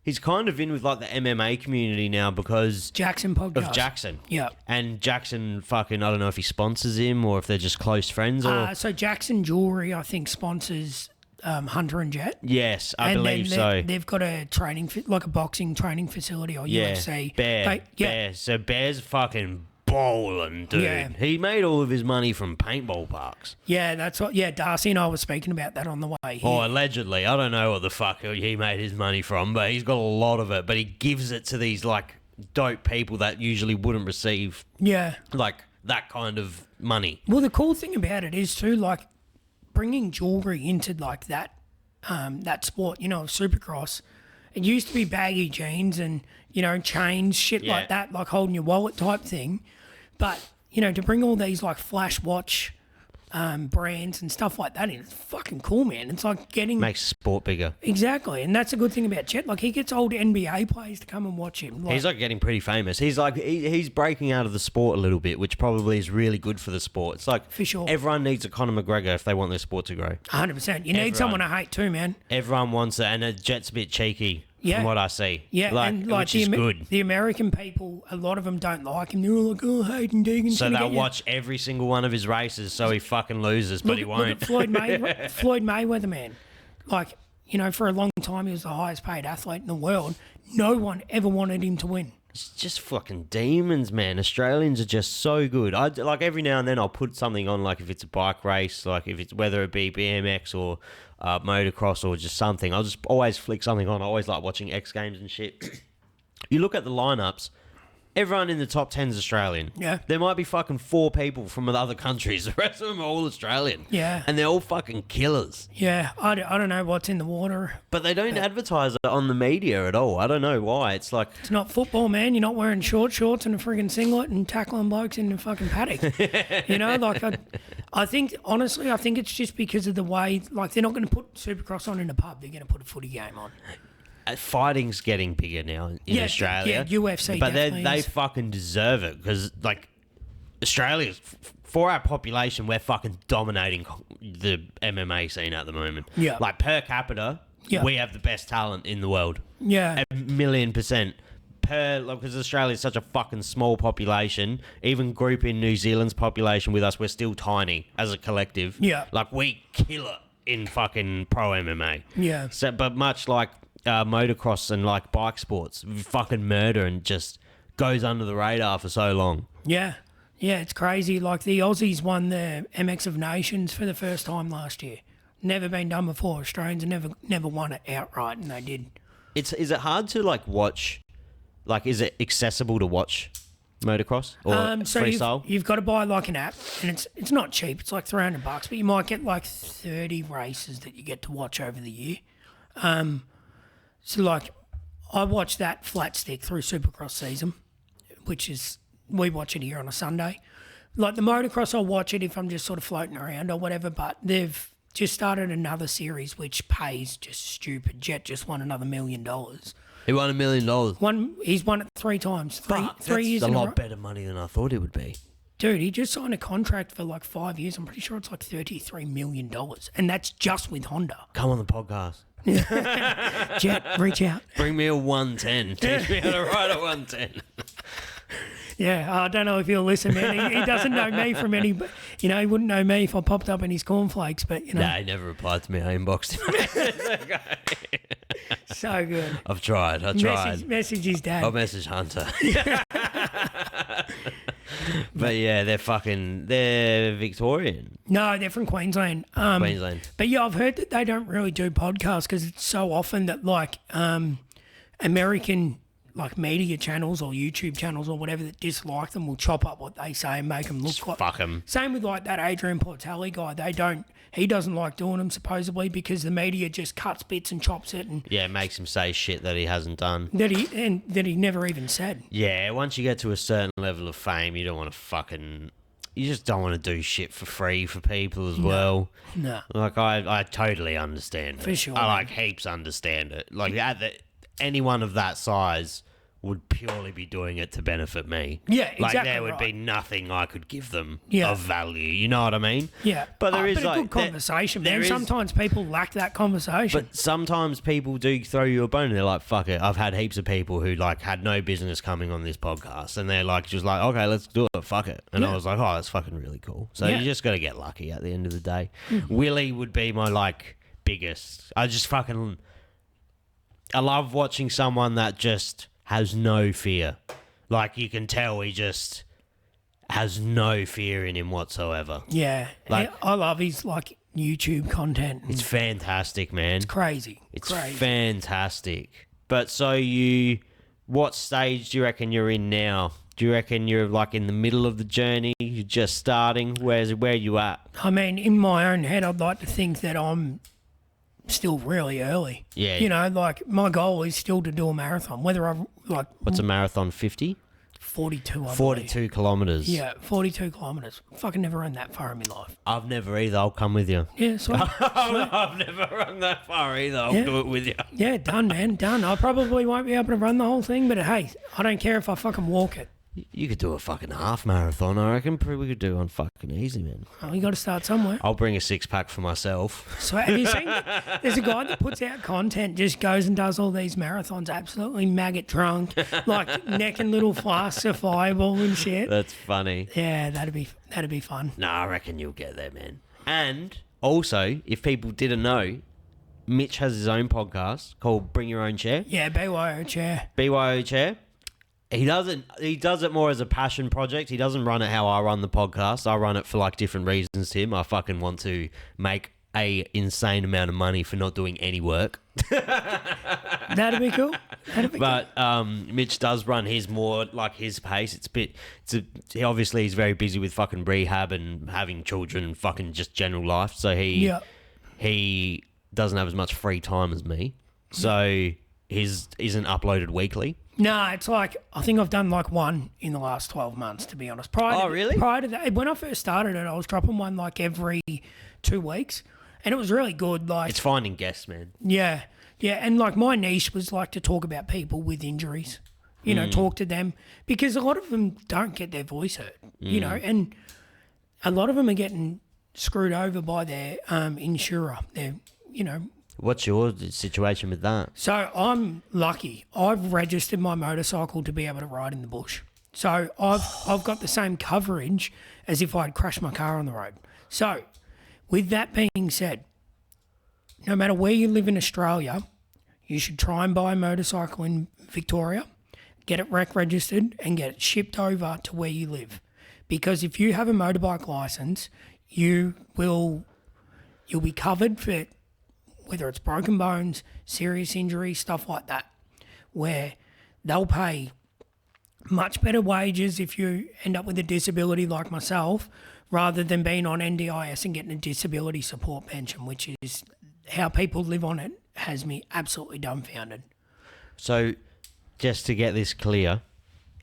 S1: He's kind of in with, like, the MMA community now because
S2: Jackson podcast.
S1: of Jackson.
S2: Yeah.
S1: And Jackson fucking... I don't know if he sponsors him or if they're just close friends or...
S2: So Jackson Jewelry, I think, sponsors Hunter and Jet.
S1: yes, I
S2: And
S1: believe
S2: then
S1: so.
S2: they've got a training, like a boxing training facility or
S1: Yeah,
S2: UFC.
S1: Bear. So Bear's fucking bowling, dude.
S2: Yeah.
S1: He made all of his money from paintball parks.
S2: Yeah, that's what. Yeah, Darcy and I were speaking about that on the way here.
S1: Or allegedly. I don't know what the fuck he made his money from, but he's got a lot of it. But he gives it to these, like, dope people that usually wouldn't receive,
S2: Yeah.
S1: like, that kind of money.
S2: Well, the cool thing about it is too, like, bringing jewelry into like that, that sport, you know, of Supercross. It used to be baggy jeans and, chains, shit like that, like holding your wallet type thing. But, to bring all these like flash watch brands and stuff like that in, it's fucking cool, man. It's like getting...
S1: Makes sport bigger.
S2: Exactly. And that's a good thing about Jet. Like, he gets old NBA players to come and watch him.
S1: He's like getting pretty famous. He's like, he's breaking out of the sport a little bit, which probably is really good for the sport. It's like,
S2: for sure,
S1: everyone needs a Conor McGregor if they want their sport to grow.
S2: 100%. You need someone to hate too, man.
S1: Everyone wants it, and Jet's a bit cheeky. From what I see.
S2: Yeah, and
S1: which is good.
S2: The American people, a lot of them don't like him. They're all like, oh, Hayden Deegan's
S1: so they'll watch every single one of his races so he fucking loses, but he won't.
S2: Look at Floyd Mayweather, man. Like, for a long time, he was the highest paid athlete in the world. No one ever wanted him to win.
S1: It's just fucking demons, man. Australians are just so good. Like, every now and then I'll put something on, like if it's a bike race, like if it's whether it be BMX or motocross or just something. I'll just always flick something on. I always like watching X Games and shit. You look at the lineups, everyone in the top 10 is Australian.
S2: Yeah.
S1: There might be fucking 4 people from other countries. The rest of them are all Australian.
S2: Yeah.
S1: And they're all fucking killers.
S2: Yeah. I don't know what's in the water.
S1: But they don't advertise it on the media at all. I don't know why. It's like...
S2: It's not football, man. You're not wearing shorts and a friggin' singlet and tackling blokes in the fucking paddock. I think, honestly, it's just because of the way... Like, they're not going to put Supercross on in a pub. They're going to put a footy game on.
S1: Fighting's getting bigger now in Australia.
S2: Yeah, UFC
S1: but
S2: definitely
S1: they
S2: is.
S1: fucking deserve it because, like, Australia, for our population, we're fucking dominating the MMA scene at the moment.
S2: Yeah.
S1: Like, per capita, we have the best talent in the world.
S2: Yeah.
S1: 1,000,000%. Because Australia is such a fucking small population, even grouping New Zealand's population with us, we're still tiny as a collective.
S2: Yeah.
S1: Like, we kill it in fucking pro MMA.
S2: Yeah.
S1: So, but much like motocross and like bike sports, fucking murder and just goes under the radar for so long.
S2: Yeah. Yeah, it's crazy. Like, the Aussies won the MX of Nations for the first time last year. Never been done before. Australians have never won it outright, and they did.
S1: Is it hard to like watch? Like, is it accessible to watch motocross or freestyle?
S2: You've got to buy like an app, and it's not cheap. It's like $300, but you might get like 30 races that you get to watch over the year. So like, I watch that flat stick through Supercross season, which is, we watch it here on a Sunday. Like the motocross, I'll watch it if I'm just sort of floating around or whatever, but they've just started another series which pays just stupid. Jet just won another $1 million.
S1: He won $1 million.
S2: He's won it 3 times. Three years
S1: That's
S2: in
S1: a
S2: a row.
S1: lot better money than I thought it would be.
S2: Dude, he just signed a contract for like 5 years. I'm pretty sure it's like $33 million. And that's just with Honda.
S1: Come on the podcast.
S2: Jet, reach out.
S1: Bring me a 110. Teach me how to ride a 110.
S2: Yeah, I don't know if he'll listen, man. He doesn't know me from any... he wouldn't know me if I popped up in his cornflakes, but,
S1: Nah, he never replied to me. I inboxed him.
S2: So good.
S1: I've tried.
S2: Message his dad.
S1: I'll message Hunter. But yeah, they're Victorian.
S2: No, they're from Queensland.
S1: Queensland.
S2: But yeah, I've heard that they don't really do podcasts because it's so often that like American like media channels or YouTube channels or whatever that dislike them will chop up what they say and make them look like...
S1: Fuck them.
S2: Same with like that Adrian Portelli guy. He doesn't like doing them supposedly because the media just cuts bits and chops it and...
S1: Yeah, makes him say shit that he hasn't done.
S2: That he never even said.
S1: Yeah, once you get to a certain level of fame, you don't want to fucking... You just don't want to do shit for free for people as well.
S2: No.
S1: Like, I totally understand it.
S2: For sure.
S1: I like heaps understand it. Like, anyone of that size would purely be doing it to benefit me.
S2: Yeah, exactly.
S1: Like, there would be nothing I could give them of value. You know what I mean?
S2: Yeah.
S1: But there is
S2: a good conversation, man. Sometimes people lack that conversation.
S1: But sometimes people do throw you a bone and they're like, fuck it. I've had heaps of people who, like, had no business coming on this podcast. And they're like, just like, okay, let's do it. Fuck it. And I was like, oh, that's fucking really cool. So you just got to get lucky at the end of the day. Willie would be my, like, biggest. I love watching someone that just has no fear. Like, you can tell he just has no fear in him whatsoever.
S2: Yeah.
S1: Like,
S2: I love his, like, YouTube content.
S1: It's fantastic, man.
S2: It's crazy.
S1: It's fantastic. But so what stage do you reckon you're in now? Do you reckon you're, like, in the middle of the journey? You're just starting? Where are you at?
S2: I mean, in my own head, I'd like to think that I'm still really early.
S1: Yeah.
S2: You know, like my goal is still to do a marathon. Whether I like
S1: What's a marathon? 50?
S2: 42. I believe.
S1: 42 kilometres.
S2: Yeah, 42 kilometres. Fucking never run that far in my life.
S1: I've never either. I'll come with you.
S2: Yeah, so
S1: I've never run that far either. I'll do it with you.
S2: yeah, done, man, done. I probably won't be able to run the whole thing, but hey, I don't care if I fucking walk it.
S1: You could do a fucking half marathon, I reckon. We could do one fucking easy, man.
S2: Oh, you got to start somewhere.
S1: I'll bring a 6-pack for myself.
S2: So have you seen? There's a guy that puts out content, just goes and does all these marathons, absolutely maggot drunk, like necking little flasks of Fireball and shit.
S1: That's funny.
S2: Yeah, that'd be fun.
S1: No, I reckon you'll get there, man. And also, if people didn't know, Mitch has his own podcast called Bring Your Own Chair.
S2: Yeah, BYO Chair.
S1: BYO Chair. He does it more as a passion project. He doesn't run it how I run the podcast. I run it for like different reasons to him. I fucking want to make a insane amount of money for not doing any work.
S2: That'd be cool.
S1: But Mitch does run his more like his pace. He obviously he's very busy with fucking rehab and having children and fucking just general life. So he doesn't have as much free time as me. So his isn't uploaded weekly.
S2: No, it's like, I think I've done like one in the last 12 months, to be honest.
S1: Really?
S2: Prior to that, when I first started it, I was dropping one like every 2 weeks, and it was really good. Like,
S1: It's finding guests, man.
S2: yeah, and like my niche was like to talk about people with injuries, you know, talk to them, because a lot of them don't get their voice heard, you know, and a lot of them are getting screwed over by their insurer. They're, you know.
S1: What's your situation with that?
S2: So I'm lucky. I've registered my motorcycle to be able to ride in the bush. So I've got the same coverage as if I'd crashed my car on the road. So with that being said, no matter where you live in Australia, you should try and buy a motorcycle in Victoria, get it rec registered and get it shipped over to where you live. Because if you have a motorbike license, you'll be covered for whether it's broken bones, serious injury, stuff like that, where they'll pay much better wages if you end up with a disability like myself, rather than being on NDIS and getting a disability support pension, which is how people live on it, has me absolutely dumbfounded.
S1: So, just to get this clear,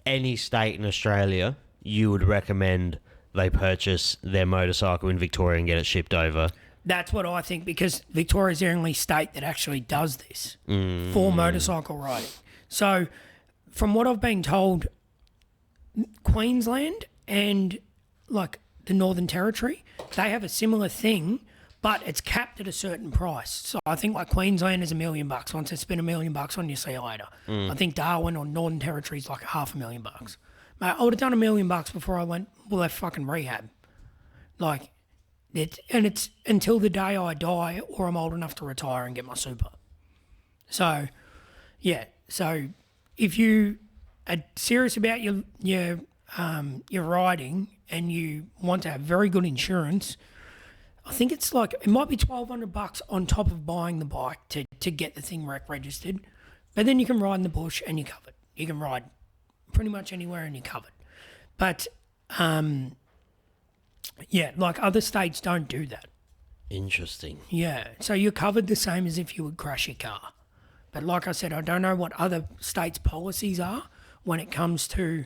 S1: any state in Australia, you would recommend they purchase their motorcycle in Victoria and get it shipped over?
S2: That's what I think, because Victoria's the only state that actually does this for motorcycle riding. So, from what I've been told, Queensland and like the Northern Territory, they have a similar thing, but it's capped at a certain price. So I think like Queensland is $1 million. Once they spend $1 million on you, see you later. I think Darwin or Northern Territory is like $500,000. Mate, I would have done $1 million before I left fucking rehab. Like, it's until the day I die or I'm old enough to retire and get my super. So, yeah. So, if you are serious about your riding and you want to have very good insurance, I think it's like, it might be $1,200 on top of buying the bike to get the thing rec registered. But then you can ride in the bush and you're covered. You can ride pretty much anywhere and you're covered. But yeah, like other states don't do that.
S1: Interesting.
S2: Yeah, so you're covered the same as if you would crash your car. But like I said, I don't know what other states' policies are when it comes to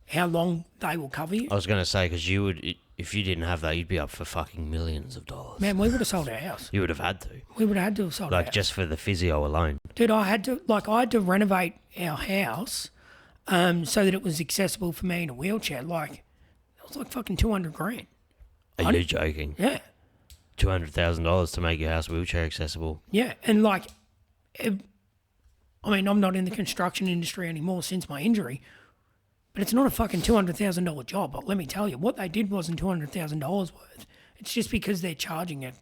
S2: how long they will cover you.
S1: I was going to say, because you would, if you didn't have that, you'd be up for fucking millions of dollars.
S2: Man, we would have sold our house.
S1: You would have had to.
S2: We would have had to have sold our
S1: Like,
S2: house.
S1: just for the physio alone.
S2: Dude, I had to renovate our house so that it was accessible for me in a wheelchair. Like, it was like fucking $200,000.
S1: Are you joking?
S2: Yeah.
S1: $200,000 to make your house wheelchair accessible.
S2: Yeah, and like, I mean, I'm not in the construction industry anymore since my injury, but it's not a fucking $200,000 job. But let me tell you, what they did wasn't $200,000 worth. It's just because they're charging a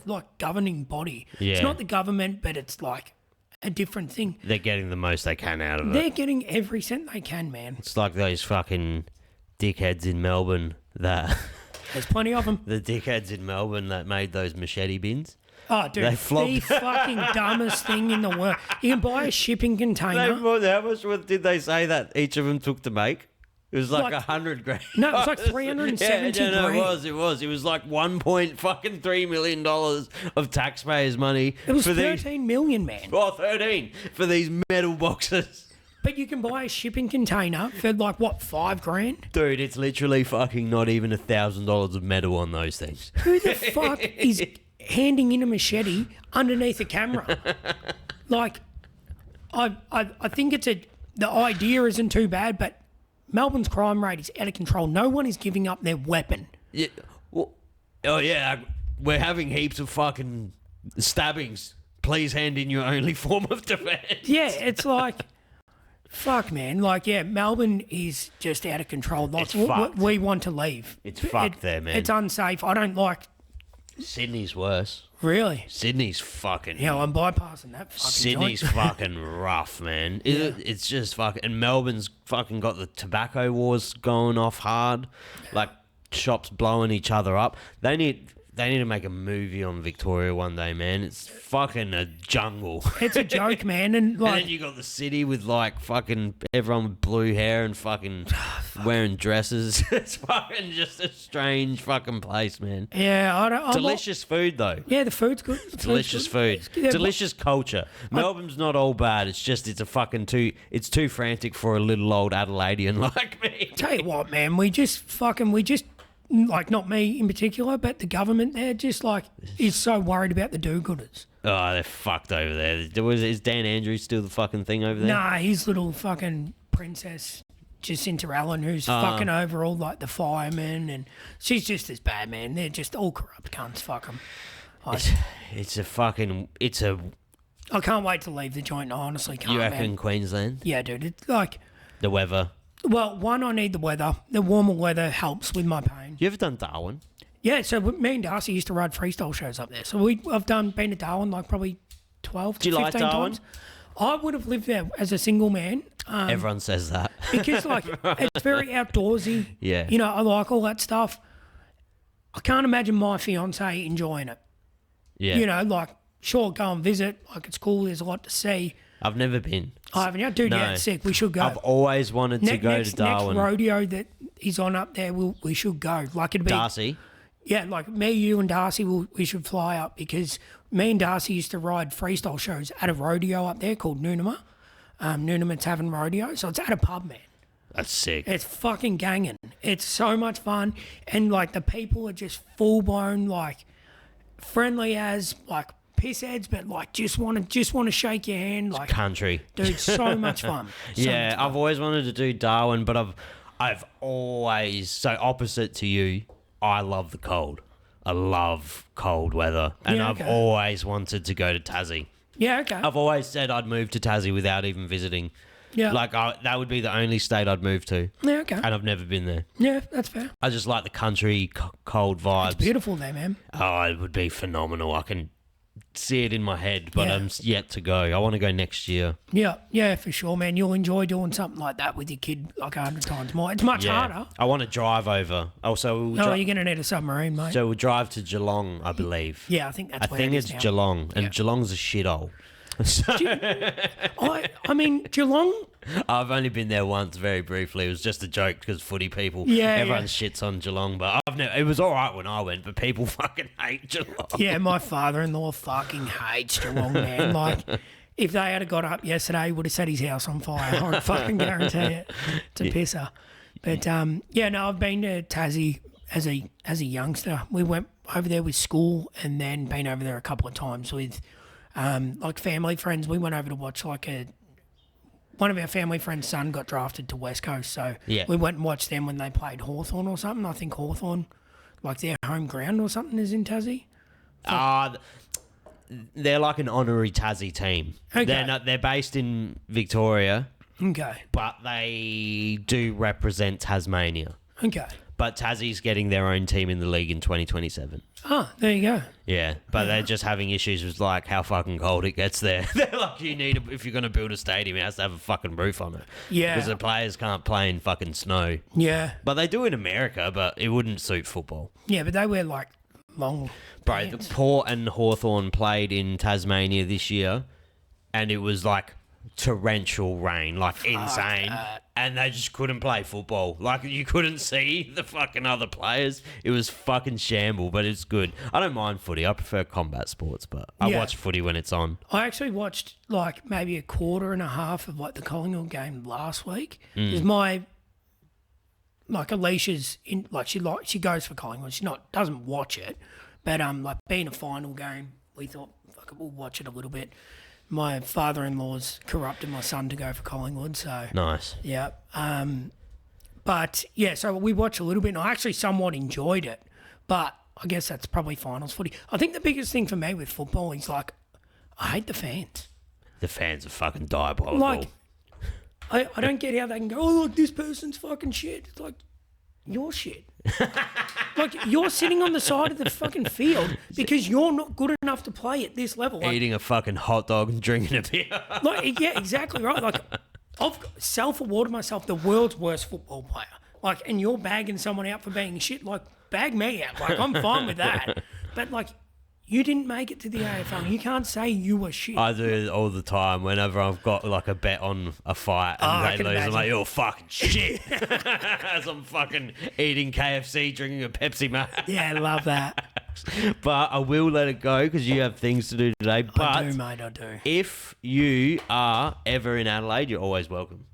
S2: like governing body.
S1: Yeah.
S2: It's not the government, but it's like a different thing.
S1: They're getting the most they can out of
S2: They're
S1: it.
S2: getting every cent they can, man.
S1: It's like those fucking dickheads in Melbourne that...
S2: There's plenty of them.
S1: The dickheads in Melbourne that made those machete bins.
S2: Oh, dude,
S1: They flopped.
S2: the fucking dumbest thing in the world. You can buy a shipping container.
S1: How much did they say that each of them took to make? It was like 100 grand.
S2: No, it was like 370
S1: yeah, no,
S2: grand.
S1: it was. It was like $1.3 million of taxpayers' money.
S2: It was
S1: for
S2: 13 million, man.
S1: Oh, 13 for these metal boxes.
S2: But you can buy a shipping container for like, what, 5 grand?
S1: Dude, it's literally fucking not even $1,000 of metal on those things.
S2: Who the fuck is handing in a machete underneath a camera? Like, I think the idea isn't too bad, but Melbourne's crime rate is out of control. No one is giving up their weapon.
S1: Yeah. Well, oh, yeah. We're having heaps of fucking stabbings. Please hand in your only form of defense.
S2: Yeah, it's like, fuck, man. Like, yeah, Melbourne is just out of control. Like,
S1: It's fucked.
S2: we want to leave.
S1: It's fucked there, man.
S2: It's unsafe. I don't like.
S1: Sydney's worse.
S2: Really?
S1: Sydney's fucking...
S2: Yeah, I'm bypassing that fucking
S1: Sydney's
S2: joint.
S1: fucking rough, man. It's just fucking... And Melbourne's fucking got the tobacco wars going off hard. Like, shops blowing each other up. They need to make a movie on Victoria one day, man. It's fucking a jungle.
S2: It's a joke, man. And
S1: And
S2: like,
S1: then you got the city with like fucking everyone with blue hair and fucking wearing dresses. It's fucking just a strange fucking place, man.
S2: yeah, I'm
S1: Delicious food though.
S2: Yeah, the food's good. The food's
S1: Delicious
S2: good.
S1: food.
S2: Yeah,
S1: Delicious culture. Melbourne's not all bad. It's just it's too frantic for a little old Adelaidean like me.
S2: Tell you what, man, we just like, not me in particular, but the government there just like is so worried about the do-gooders.
S1: Oh, they're fucked over there. Is Dan Andrews still the fucking thing over there?
S2: Nah, his little fucking princess Jacinta Allen, who's fucking over all like the firemen, and she's just as bad, man. They're just all corrupt cunts. Fuck them.
S1: It's
S2: I can't wait to leave the joint. I honestly can't.
S1: you reckon
S2: Man.
S1: Queensland?
S2: Yeah, dude. It's like,
S1: The weather.
S2: well, one, I need the weather. The warmer weather helps with my pain.
S1: You ever done Darwin?
S2: Yeah, so me and Darcy used to ride freestyle shows up there. So I've been to Darwin like probably 12
S1: Do
S2: to
S1: you
S2: 15
S1: like Darwin?
S2: times. I would have lived there as a single man.
S1: Everyone says that.
S2: Because like it's very outdoorsy.
S1: Yeah.
S2: You know, I like all that stuff. I can't imagine my fiance enjoying it.
S1: Yeah.
S2: You know, like sure, go and visit. Like it's cool. There's a lot to see.
S1: I've never been.
S2: I haven't yet, dude.
S1: No.
S2: Yeah, it's sick. We should go.
S1: I've always wanted to go to Darwin.
S2: Next rodeo that he's on up there, we should go. Like it'd be
S1: Darcy.
S2: Yeah, like me, you, and Darcy, we should fly up because me and Darcy used to ride freestyle shows at a rodeo up there called Noonama, Noonama Tavern Rodeo. So it's at a pub, man.
S1: That's sick.
S2: It's fucking ganging. It's so much fun, and like the people are just full blown, like friendly as like pissheads, but like just want to shake your hand, like
S1: Country.
S2: dude, so much fun. So
S1: Yeah,
S2: much fun.
S1: I've always wanted to do Darwin, but I've always, so opposite to you, I love the cold. I love cold weather, and
S2: Yeah,
S1: I've
S2: okay.
S1: always wanted to go to Tassie.
S2: Yeah, okay.
S1: I've always said I'd move to Tassie without even visiting.
S2: Yeah.
S1: Like, that would be the only state I'd move to,
S2: Yeah, okay.
S1: and I've never been there.
S2: Yeah, that's fair.
S1: I just like the country, cold vibes.
S2: Beautiful there, man.
S1: Oh, it would be phenomenal. I can see it in my head, but
S2: Yeah.
S1: I'm yet to go. I want to go next year.
S2: Yeah, for sure, man. You'll enjoy doing something like that with your kid like 100 times more. It's much harder.
S1: I want to drive over. Also,
S2: No, you're going to need a submarine, mate.
S1: so we'll drive to Geelong, I believe.
S2: Yeah, I think that's
S1: I
S2: where
S1: think
S2: it
S1: it's
S2: is now.
S1: Geelong, and
S2: Yeah.
S1: Geelong's a shithole.
S2: I mean, Geelong,
S1: I've only been there once, very briefly. It was just a joke because footy people.
S2: Yeah,
S1: everyone
S2: yeah.
S1: shits on Geelong, but I've never. It was all right when I went, but people fucking hate Geelong.
S2: yeah, my father-in-law fucking hates Geelong, man. Like, if they had got up yesterday, he would have set his house on fire. I fucking guarantee it. It's a pisser. But, yeah, no, I've been to Tassie as a youngster. We went over there with school and then been over there a couple of times with, like, family friends. We went over to watch, like, one of our family friends' son got drafted to West Coast, so
S1: Yeah.
S2: we went and watched them when they played Hawthorn or something. I think Hawthorn, like their home ground or something, is in Tassie.
S1: They're like an honorary Tassie team.
S2: Okay.
S1: They're based in Victoria,
S2: Okay,
S1: but they do represent Tasmania.
S2: okay.
S1: But Tassie's getting their own team in the league in 2027.
S2: Oh, there you go.
S1: Yeah, but they're just having issues with like how fucking cold it gets there. They're like, if you're going to build a stadium, it has to have a fucking roof on it.
S2: Yeah.
S1: Because the players can't play in fucking snow.
S2: Yeah,
S1: But they do in America, but it wouldn't suit football.
S2: yeah, but they wear like long.
S1: Bro, the
S2: pants.
S1: Port and Hawthorn played in Tasmania this year, and it was like torrential rain, like insane, and they just couldn't play football. Like, you couldn't see the fucking other players. It was fucking shamble, but it's good. I don't mind footy. I prefer combat sports, but I watch footy when it's on.
S2: I actually watched like maybe a quarter and a half of like the Collingwood game last week. Because my Alicia's in, like she goes for Collingwood. She doesn't watch it, but like being a final game, we thought fuck it, we'll watch it a little bit. My father-in-law's corrupted my son to go for Collingwood, so
S1: Nice.
S2: yeah. But yeah, so we watched a little bit, and I actually somewhat enjoyed it. But I guess that's probably finals footy. I think the biggest thing for me with football is like, I hate the fans.
S1: The fans are fucking diabolical.
S2: Like, I don't get how they can go, oh, look, this person's fucking shit. It's like, you're shit. Like, you're sitting on the side of the fucking field because you're not good enough to play at this level. Like,
S1: eating a fucking hot dog and drinking a beer.
S2: like, yeah, exactly right. Like, I've self-awarded myself the world's worst football player. Like, and you're bagging someone out for being shit. Like, bag me out. Like, I'm fine with that. But, like, you didn't make it to the AFL. You can't say you were shit.
S1: I do it all the time whenever I've got like a bet on a fight and they lose. I'm like, you're fucking shit. As I'm fucking eating KFC, drinking a Pepsi Max.
S2: Yeah, I love that.
S1: But I will let it go because you have things to do today. But
S2: I do, mate, I do.
S1: if you are ever in Adelaide, you're always welcome.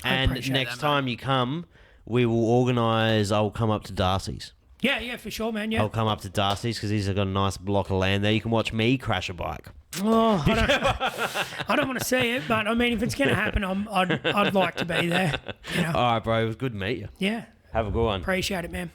S1: And next time you come, we will organise, I'll come up to Darcy's.
S2: Yeah, for sure, man, yeah.
S1: I'll come up to Darcy's because he's got a nice block of land there. You can watch me crash a bike.
S2: Oh, I don't want to see it, but I mean, if it's going to happen, I'd like to be there. You know?
S1: All right, bro. It was good to meet you.
S2: Yeah.
S1: Have a good one.
S2: Appreciate it, man.